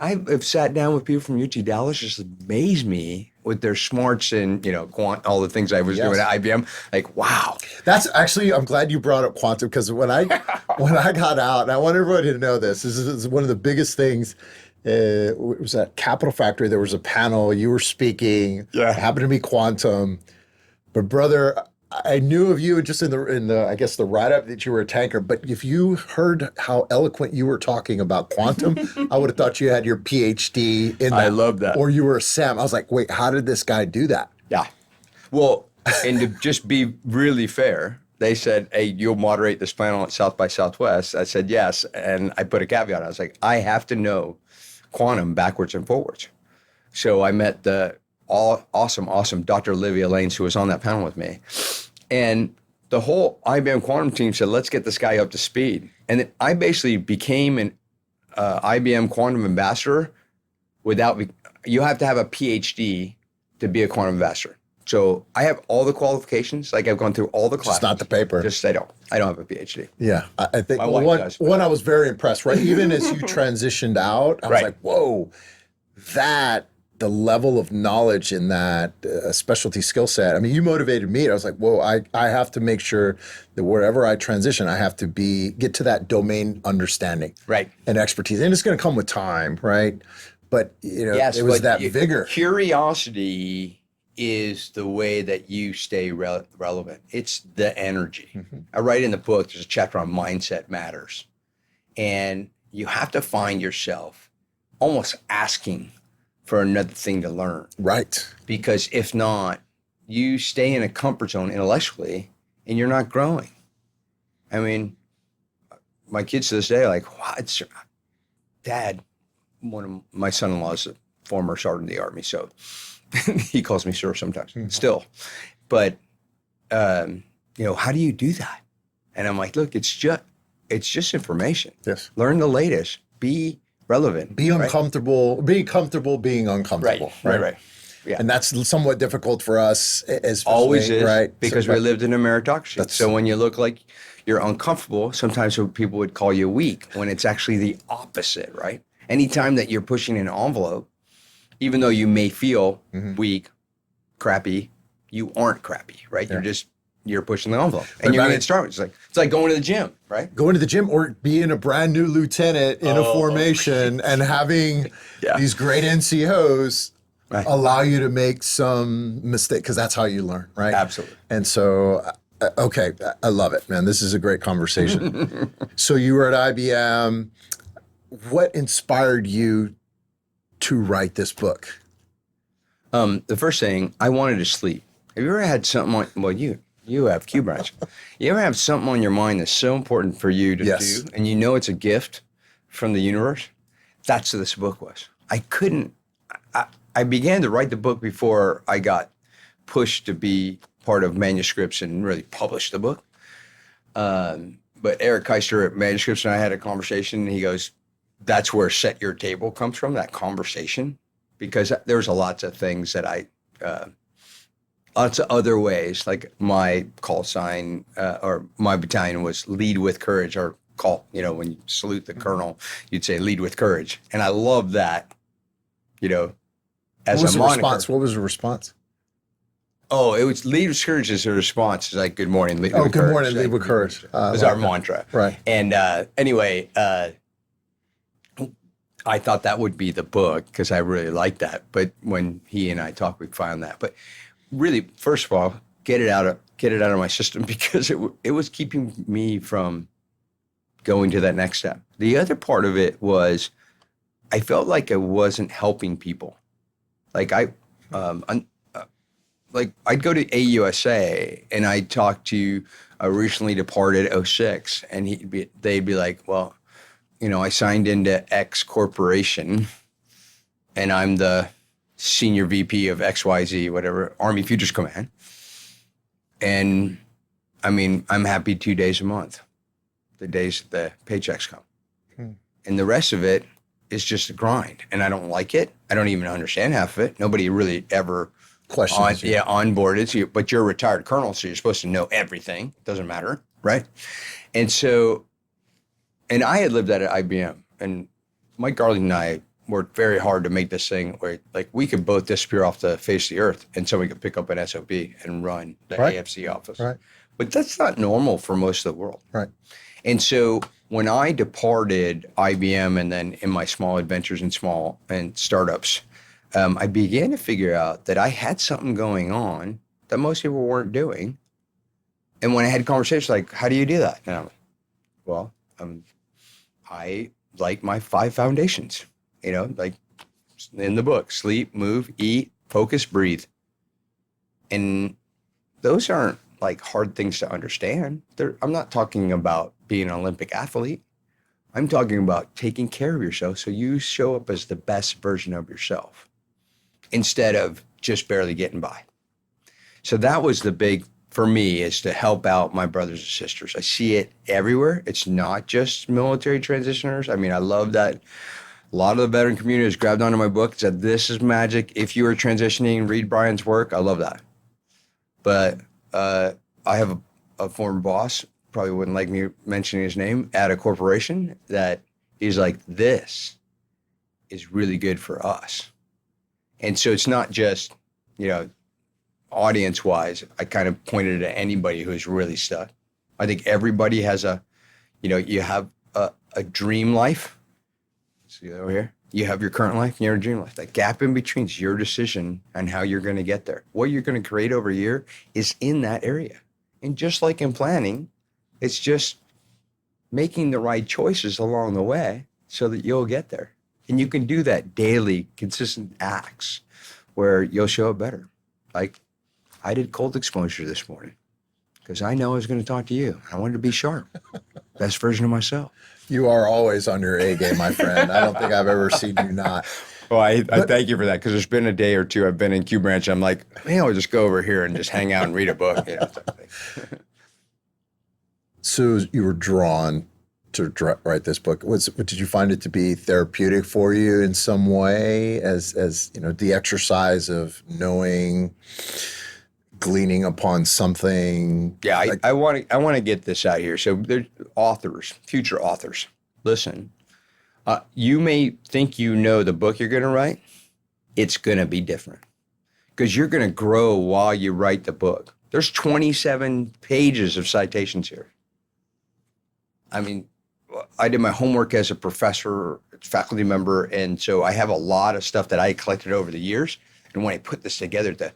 I have sat down with people from UT Dallas, just amazed me with their smarts and, quant, all the things I was doing at IBM. Like, wow. That's actually, I'm glad you brought up quantum because when I got out, and I want everybody to know this is one of the biggest things. It was at Capital Factory. There was a panel. You were speaking. Yeah. It happened to be quantum. But brother, I knew of you just in the I guess the write-up that you were a tanker, but if you heard how eloquent you were talking about quantum, I would have thought you had your PhD in that. I love that. Or you were a SEM. I was like, wait, how did this guy do that? Yeah. Well, and to just be really fair, they said, "Hey, you'll moderate this panel at South by Southwest." I said, "Yes." And I put a caveat. I was like, I have to know quantum backwards and forwards. So I met the awesome Dr. Olivia Lanes, who was on that panel with me. And the whole IBM quantum team said, let's get this guy up to speed. And then I basically became an IBM quantum ambassador you have to have a PhD to be a quantum ambassador. So I have all the qualifications. Like I've gone through all the classes. Just not the paper. Just I don't have a PhD. Yeah. I think one I was very impressed, right? Even as you transitioned out, I was like, whoa, the level of knowledge in that specialty skill set. I mean, you motivated me. I was like, whoa, I have to make sure that wherever I transition, I have to get to that domain understanding and expertise. And it's going to come with time, right? But, it was that vigor. Curiosity is the way that you stay relevant. It's the energy. Mm-hmm. I write in the book, there's a chapter on mindset matters. And you have to find yourself almost asking for another thing to learn. Right. Because if not, you stay in a comfort zone intellectually and you're not growing. I mean, my kids to this day are like, what? Dad, one of my son-in-law is a former sergeant of the Army, so he calls me sir sometimes, still. But, how do you do that? And I'm like, look, it's just information. Yes. Learn the latest. Be relevant. Be uncomfortable. Right? Be comfortable being uncomfortable. Right. Yeah. And that's somewhat difficult for us. Always is, right? Because we lived in a meritocracy. So when you look like you're uncomfortable, sometimes people would call you weak when it's actually the opposite, right? Anytime that you're pushing an envelope, even though you may feel weak, crappy, you aren't crappy, right? Yeah. You're pushing the envelope, and you're going to start. It's like going to the gym, right? Going to the gym or being a brand new lieutenant in a formation and having these great NCOs allow you to make some mistake because that's how you learn, right? Absolutely. And so, okay, I love it, man. This is a great conversation. So you were at IBM. What inspired you to write this book? The first thing, I wanted to sleep. Have you ever had something you have Q branch. You ever have something on your mind that's so important for you to do, and you know it's a gift from the universe? That's what this book was. I began to write the book before I got pushed to be part of manuscripts and really publish the book. but Eric Keister at Manuscripts and I had a conversation, and he goes, that's where set your table comes from, that conversation, because there's lots of things that lots of other ways, like my call sign or my battalion was lead with courage, or call, when you salute the colonel, you'd say lead with courage. And I love that, as what was a the moniker. response? What was the response? Oh, it was lead with courage is a response. It's like, good morning, lead with courage. Good morning, lead with courage. Is our mantra. Right. And anyway, I thought that would be the book because I really liked that. But when he and I talked, we found that. But really, first of all, get it out of my system, because it was keeping me from going to that next step. The other part of it was I felt like I wasn't helping people. Like I'd go to AUSA and I'd talk to a recently departed 06, and they'd be like, well, I signed into X corporation and I'm the senior VP of XYZ, whatever, Army Futures Command. And I mean, I'm happy 2 days a month, the days the paychecks come. And the rest of it is just a grind. And I don't like it. I don't even understand half of it. Nobody really ever questions you. Yeah, onboarded you, but you're a retired colonel, so you're supposed to know everything. It doesn't matter, right? And so, and I had lived that at IBM, and Mike Garland and I worked very hard to make this thing where, like, we could both disappear off the face of the earth and somebody could pick up an SOB and run the AFC office. Right. But that's not normal for most of the world. Right. And so when I departed IBM and then in my small adventures and startups, I began to figure out that I had something going on that most people weren't doing. And when I had conversations like, how do you do that? And I'm like, well, I like my 5 foundations, like in the book: sleep, move, eat, focus, breathe. And those aren't like hard things to understand. I'm not talking about being an Olympic athlete. I'm talking about taking care of yourself so you show up as the best version of yourself instead of just barely getting by. So that was the big, for me, is to help out my brothers and sisters. I see it everywhere. It's not just military transitioners. I mean, I love that a lot of the veteran community has grabbed onto my book and said, this is magic. If you are transitioning, read Brian's work. I love that. But I have a former boss, probably wouldn't like me mentioning his name, at a corporation that is like, this is really good for us. And so it's not just, audience-wise, I kind of pointed at anybody who's really stuck. I think everybody has you have a dream life. See over here? You have your current life and your dream life. That gap in between is your decision on how you're going to get there. What you're going to create over a year is in that area. And just like in planning, it's just making the right choices along the way so that you'll get there. And you can do that daily, consistent acts where you'll show up better. Like I did cold exposure this morning because I know I was going to talk to you. I wanted to be sharp, best version of myself. You are always on your A game, my friend. I don't think I've ever seen you not. Well, I thank you for that, because there's been a day or two I've been in Q Branch. I'm like, I'll just go over here and just hang out and read a book. So you were drawn to write this book. Did you find it to be therapeutic for you in some way, as the exercise of knowing, gleaning upon something? Yeah, like, I want to get this out here. So there's authors, future authors. Listen, you may think the book you're going to write. It's going to be different because you're going to grow while you write the book. There's 27 pages of citations here. I mean, I did my homework as a professor, faculty member, and so I have a lot of stuff that I collected over the years. And when I put this together to,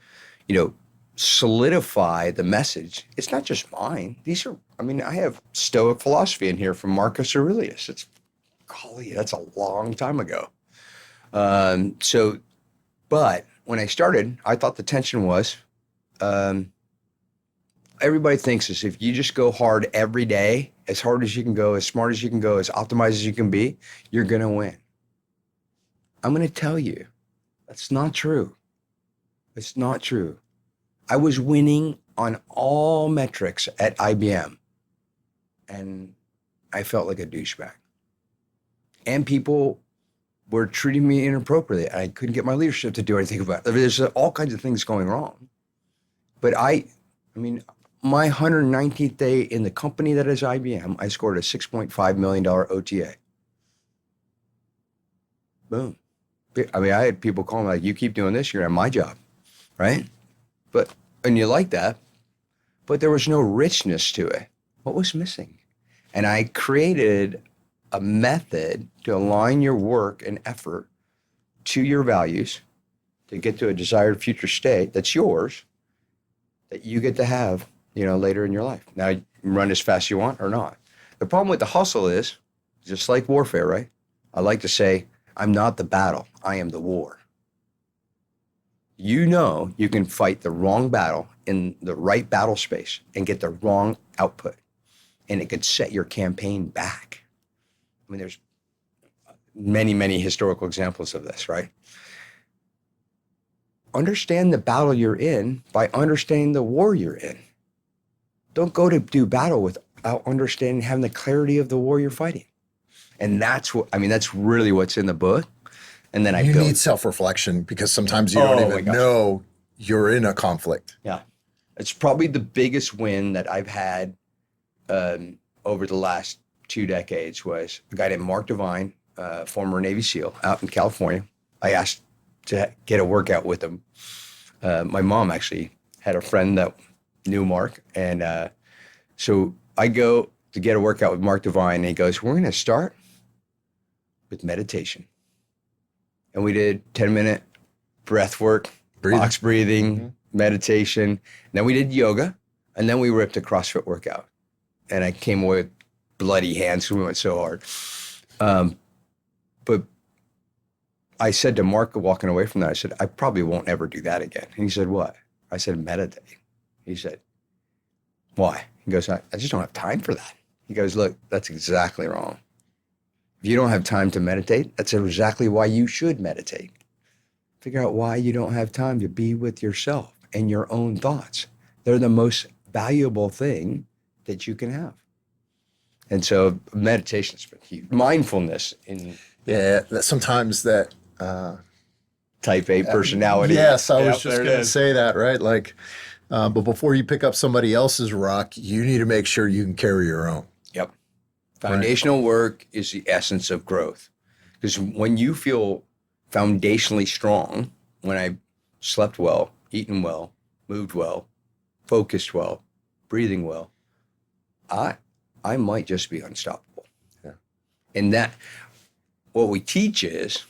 solidify the message, it's not just mine. I have Stoic philosophy in here from Marcus Aurelius. That's a long time ago. But when I started, I thought the tension was, everybody thinks this: if you just go hard every day, as hard as you can go, as smart as you can go, as optimized as you can be, you're going to win. I'm going to tell you, that's not true. It's not true. I was winning on all metrics at IBM. and I felt like a douchebag. And people were treating me inappropriately. I couldn't get my leadership to do anything about it. There's all kinds of things going wrong. But I mean, my 119th day in the company that is IBM, I scored a $6.5 million OTA. Boom. I mean, I had people calling me like, you keep doing this, you're gonna have my job, right? And you like that, but there was no richness to it. What was missing? And I created a method to align your work and effort to your values to get to a desired future state that's yours, that you get to have, later in your life. Now, you can run as fast as you want or not. The problem with the hustle is, just like warfare, right? I like to say, I'm not the battle, I am the war. You can fight the wrong battle in the right battle space and get the wrong output. And it could set your campaign back. I mean, there's many, many historical examples of this, right? Understand the battle you're in by understanding the war you're in. Don't go to do battle without understanding, having the clarity of the war you're fighting. And that's really what's in the book. And then you need self-reflection because sometimes you don't even know you're in a conflict. Yeah. It's probably the biggest win that I've had over the last 2 decades was a guy named Mark Devine, former Navy SEAL out in California. I asked to get a workout with him. My mom actually had a friend that knew Mark. And so I go to get a workout with Mark Devine and he goes, we're going to start with meditation. And we did 10-minute breath work, box breathing, meditation. And then we did yoga. And then we ripped a CrossFit workout. And I came away with bloody hands because we went so hard. But I said to Mark walking away from that, I said, I probably won't ever do that again. And he said, what? I said, meditate. He said, why? He goes, I just don't have time for that. He goes, look, that's exactly wrong. If you don't have time to meditate, that's exactly why you should meditate. Figure out why you don't have time to be with yourself and your own thoughts. They're the most valuable thing that you can have. And so meditation's been huge. Mindfulness sometimes that type A personality. Yes, I was just going to say that, right? Like, but before you pick up somebody else's rock, you need to make sure you can carry your own. Yep. Foundational work is the essence of growth. Because when you feel foundationally strong, when I slept well, eaten well, moved well, focused well, breathing well, I might just be unstoppable. Yeah. And that, what we teach is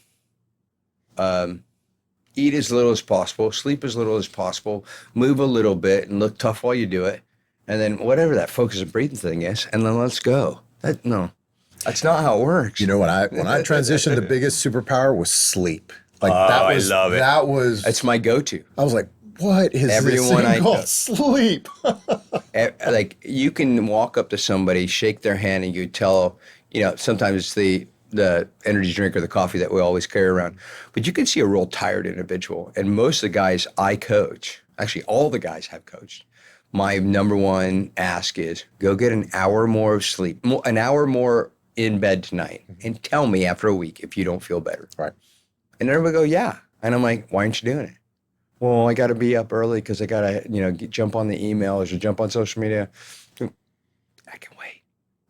eat as little as possible, sleep as little as possible, move a little bit and look tough while you do it. And then whatever that focus of breathing thing is, and then let's go. That's not how it works. You know, when I transitioned, the biggest superpower was sleep. Like I love it. That's my go-to. I was like, what is everyone this thing called sleep? Like you can walk up to somebody, shake their hand, and you tell, sometimes it's the energy drink or the coffee that we always carry around. But you can see a real tired individual. And most of the guys I coach, actually all the guys I've coached, my number one ask is go get an hour more of sleep, an hour more in bed tonight, and tell me after a week if you don't feel better. Right. And everybody go, yeah. And I'm like, why aren't you doing it? Well, I got to be up early because I got to, jump on the emails or jump on social media. I can wait.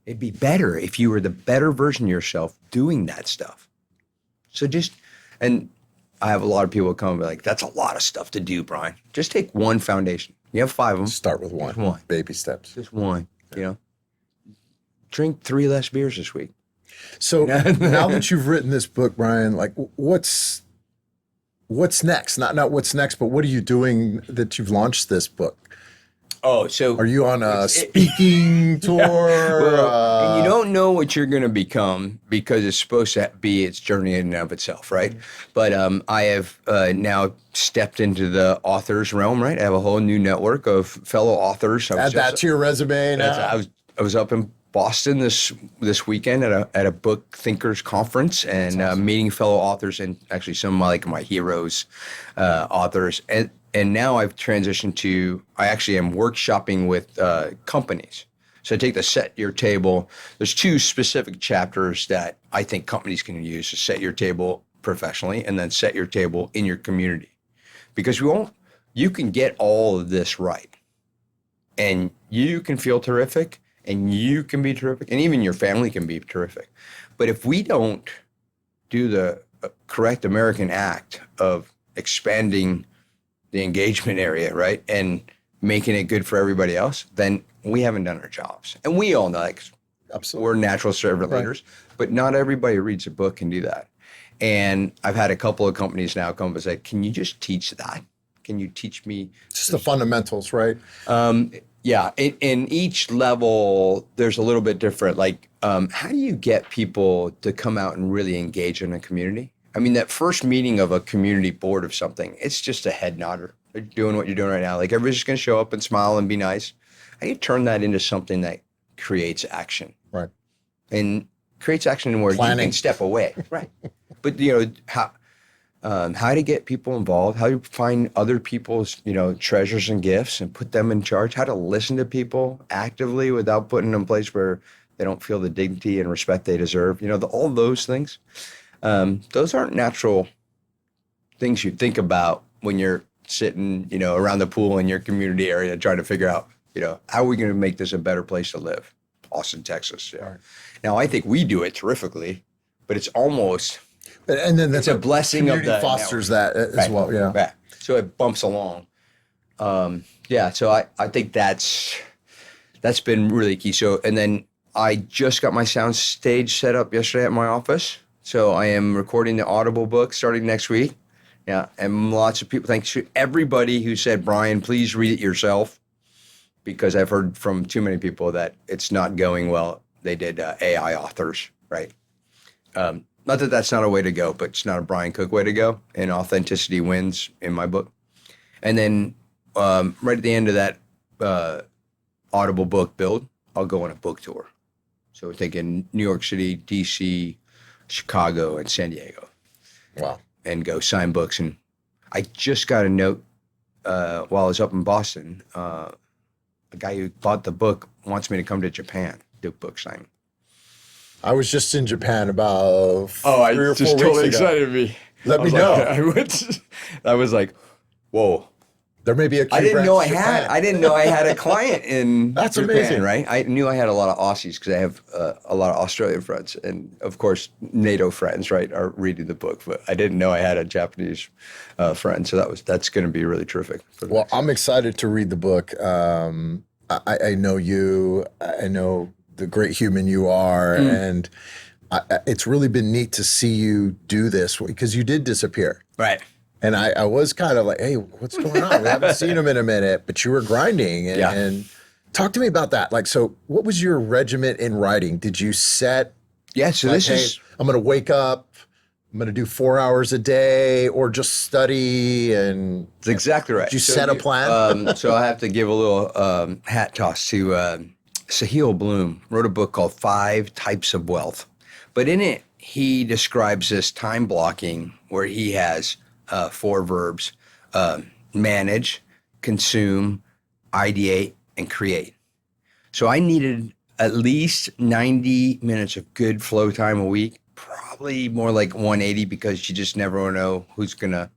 It'd be better if you were the better version of yourself doing that stuff. So and I have a lot of people come and be like, that's a lot of stuff to do, Brian. Just take one foundation. You have 5 of them. Start with one. Just one. Baby steps. Just one, Drink 3 less beers this week. So now that you've written this book, Brian, like what's next? Not what's next, but what are you doing that you've launched this book? Oh, so are you on a speaking tour? Well, you don't know what you're going to become because it's supposed to be its journey in and of itself, right? But I have now stepped into the authors realm, right? I have a whole new network of fellow authors. Add that to your resume now. I was up in Boston this weekend at a book thinkers conference and awesome. Meeting fellow authors and actually some of my heroes, authors. And now I've transitioned to, I actually am workshopping with companies. So take the set your table. There's 2 specific chapters that I think companies can use to set your table professionally and then set your table in your community. Because you can get all of this right. And you can feel terrific and you can be terrific and even your family can be terrific. But if we don't do the correct American act of expanding the engagement area, right, and making it good for everybody else, then we haven't done our jobs. And we all know, like, absolutely, we're natural servant leaders, but not everybody who reads a book can do that. And I've had a couple of companies now come and say, can you just teach that? Can you teach me? Just the fundamentals, right? Yeah. In each level, there's a little bit different. Like, how do you get people to come out and really engage in a community? I mean, that first meeting of a community board of something, it's just a head nodder. They're doing what you're doing right now. Like, everybody's just going to show up and smile and be nice. How do you turn that into something that creates action? Right. And creates action where you can step away. Right. But, how to get people involved, how to find other people's, treasures and gifts and put them in charge, how to listen to people actively without putting them in a place where they don't feel the dignity and respect they deserve. All those things. Those aren't natural things you think about when you're sitting, around the pool in your community area trying to figure out, how are we going to make this a better place to live? Austin, Texas. Yeah. Right. Now, I think we do it terrifically, but it's almost... And then it's a blessing of the fosters network. That as well. Yeah. Right. So it bumps along. So I think that's been really key. So, and then I just got my sound stage set up yesterday at my office. So I am recording the Audible book starting next week. Yeah. And lots of people, thanks to everybody who said, Brian, please read it yourself. Because I've heard from too many people that it's not going well. They did AI authors, right? Not that that's not a way to go, but it's not a Brian Cook way to go. And authenticity wins in my book. And then right at the end of that Audible book build, I'll go on a book tour. So we're thinking New York City, DC, Chicago, and San Diego. Wow. And go sign books. And I just got a note while I was up in Boston. A guy who bought the book wants me to come to Japan, do book signing. I was just in Japan about 3 or 4 weeks ago. Totally excited me. Let me know. I was like, whoa. There may be a I didn't know I had a client in That's Japan, amazing. Right? I knew I had a lot of Aussies because I have a lot of Australian friends. And of course, NATO friends, right, are reading the book. But I didn't know I had a Japanese friend. So that's going to be really terrific. Well, I'm excited to read the book. I know you. I know the great human you are. And it's really been neat to see you do this because you did disappear. Right. And I was kind of like, hey, what's going on? We haven't seen him in a minute, but you were grinding. And talk to me about that. Like, so what was your regiment in writing? Did you set? Yeah, so like, this is... I'm going to wake up, I'm going to do 4 hours a day or just study and... That's exactly right. Did you set a plan? So I have to give a little hat toss to Sahil Bloom, wrote a book called 5 Types of Wealth. But in it, he describes this time blocking where he has 4 verbs: manage, consume, ideate, and create. So I needed at least 90 minutes of good flow time a week, probably more like 180 because you just never know who's going to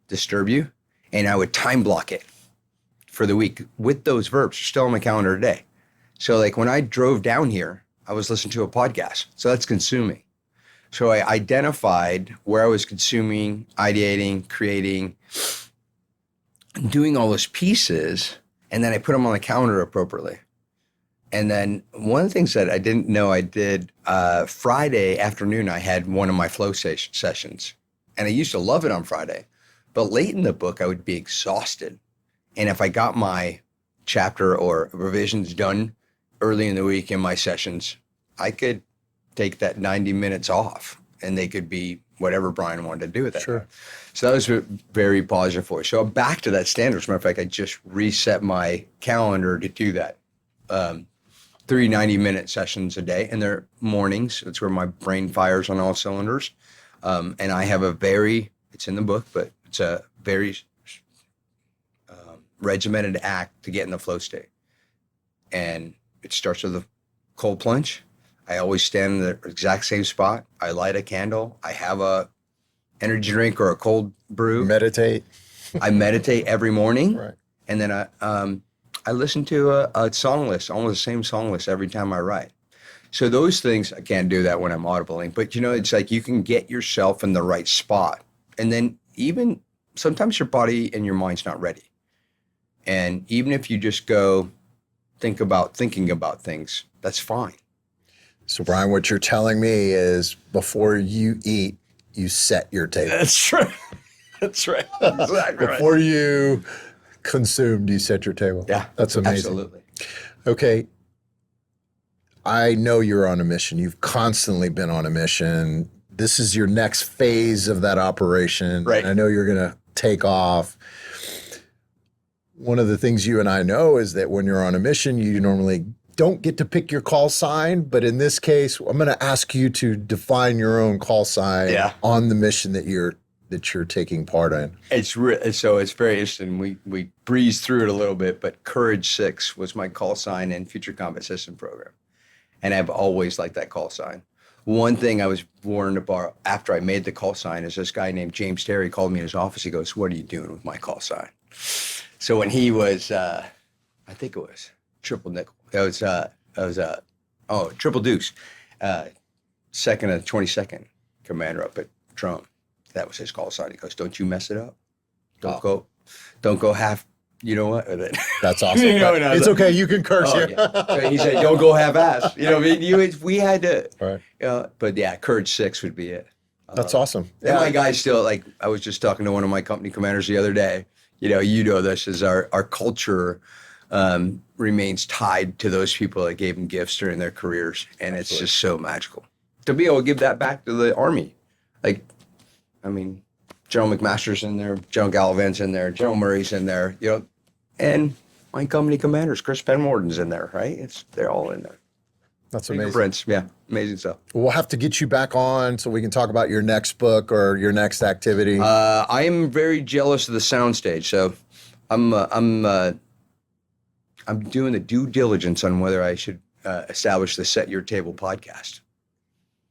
disturb you. And I would time block it for the week with those verbs still on my calendar today. So like when I drove down here, I was listening to a podcast. So that's consuming. So I identified where I was consuming, ideating, creating, doing all those pieces, and then I put them on the calendar appropriately. And then one of the things that I didn't know I did, Friday afternoon, I had one of my flow sessions. And I used to love it on Friday. But late in the book, I would be exhausted. And if I got my chapter or revisions done early in the week in my sessions, I could take that 90 minutes off and they could be whatever Brian wanted to do with that. Sure. So that was very positive for us. So I'm back to that standard. As a matter of fact, I just reset my calendar to do that. 3 90-minute sessions a day, and they're mornings. It's where my brain fires on all cylinders. And I have it's in the book, but it's a very regimented act to get in the flow state. And it starts with a cold plunge. I always stand in the exact same spot. I light a candle. I have a energy drink or a cold brew. Meditate. I meditate every morning. Right. And then I listen to a song list, almost the same song list every time I write. So those things, I can't do that when I'm audibling, but it's like you can get yourself in the right spot. And then even sometimes your body and your mind's not ready. And even if you just go thinking about things, that's fine. So Brian, what you're telling me is before you eat, you set your table. That's right. That's right. Exactly right. Before you consumed, you set your table. Yeah. That's amazing. Absolutely. Okay. I know you're on a mission. You've constantly been on a mission. This is your next phase of that operation. Right. And I know you're going to take off. One of the things you and I know is that when you're on a mission, you normally don't get to pick your call sign. But in this case, I'm going to ask you to define your own call sign on the mission that you're taking part in. So it's very interesting. We breezed through it a little bit, but Courage 6 was my call sign in Future Combat System program. And I've always liked that call sign. One thing I was warned about after I made the call sign is this guy named James Terry called me in his office. He goes, "What are you doing with my call sign?" So when he was, I think it was triple nickel. It was triple deuce, second and 22nd commander up at Drone. That was his call sign. He goes, "Don't you mess it up. Don't go half. You know what?" That's awesome. It's okay. You can curse here. Yeah. He said, "Don't go half-ass." We had to. Right. But yeah, Courage 6 would be it. That's awesome. And my guys still I was just talking to one of my company commanders the other day. This is our culture remains tied to those people that gave them gifts during their careers, and it's just so magical to be able to give that back to the Army. General McMaster's in there, General Gallivan's in there, General Murray's in there, and my company commanders, Chris Penwarden's in there, right? They're all in there. That's amazing. Prince, yeah, amazing stuff. We'll have to get you back on so we can talk about your next book or your next activity. I am very jealous of the soundstage, so I'm doing the due diligence on whether I should establish the Set Your Table podcast.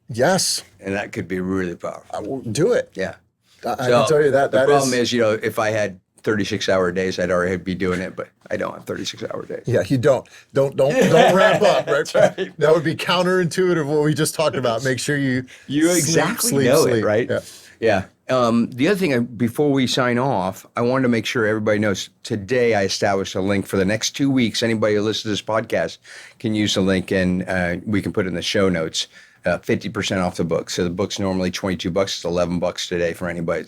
Yes, and that could be really powerful. I will do it. Yeah. I can tell you that. The problem is, if I had 36-hour days, I'd already be doing it, but I don't have 36-hour days. Yeah, you don't. Don't wrap up, right? That's right? That would be counterintuitive what we just talked about. Make sure you exactly know it, right? Yeah. The other thing, before we sign off, I wanted to make sure everybody knows, today I established a link for the next 2 weeks. Anybody who listens to this podcast can use the link, and we can put it in the show notes. 50% off the book. So the book's normally $22. It's $11 today for anybody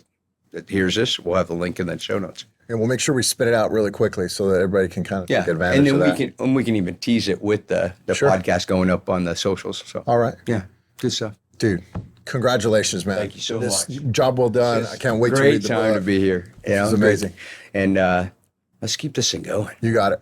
that hears this. We'll have the link in the show notes. And we'll make sure we spit it out really quickly so that everybody can kind of take advantage of that. And we can even tease it with the podcast going up on the socials. So all right. Yeah. Good stuff. Dude, congratulations, man. Thank you so much. Job well done. I can't wait to read the book. Great time to be here. It's amazing. And let's keep this thing going. You got it.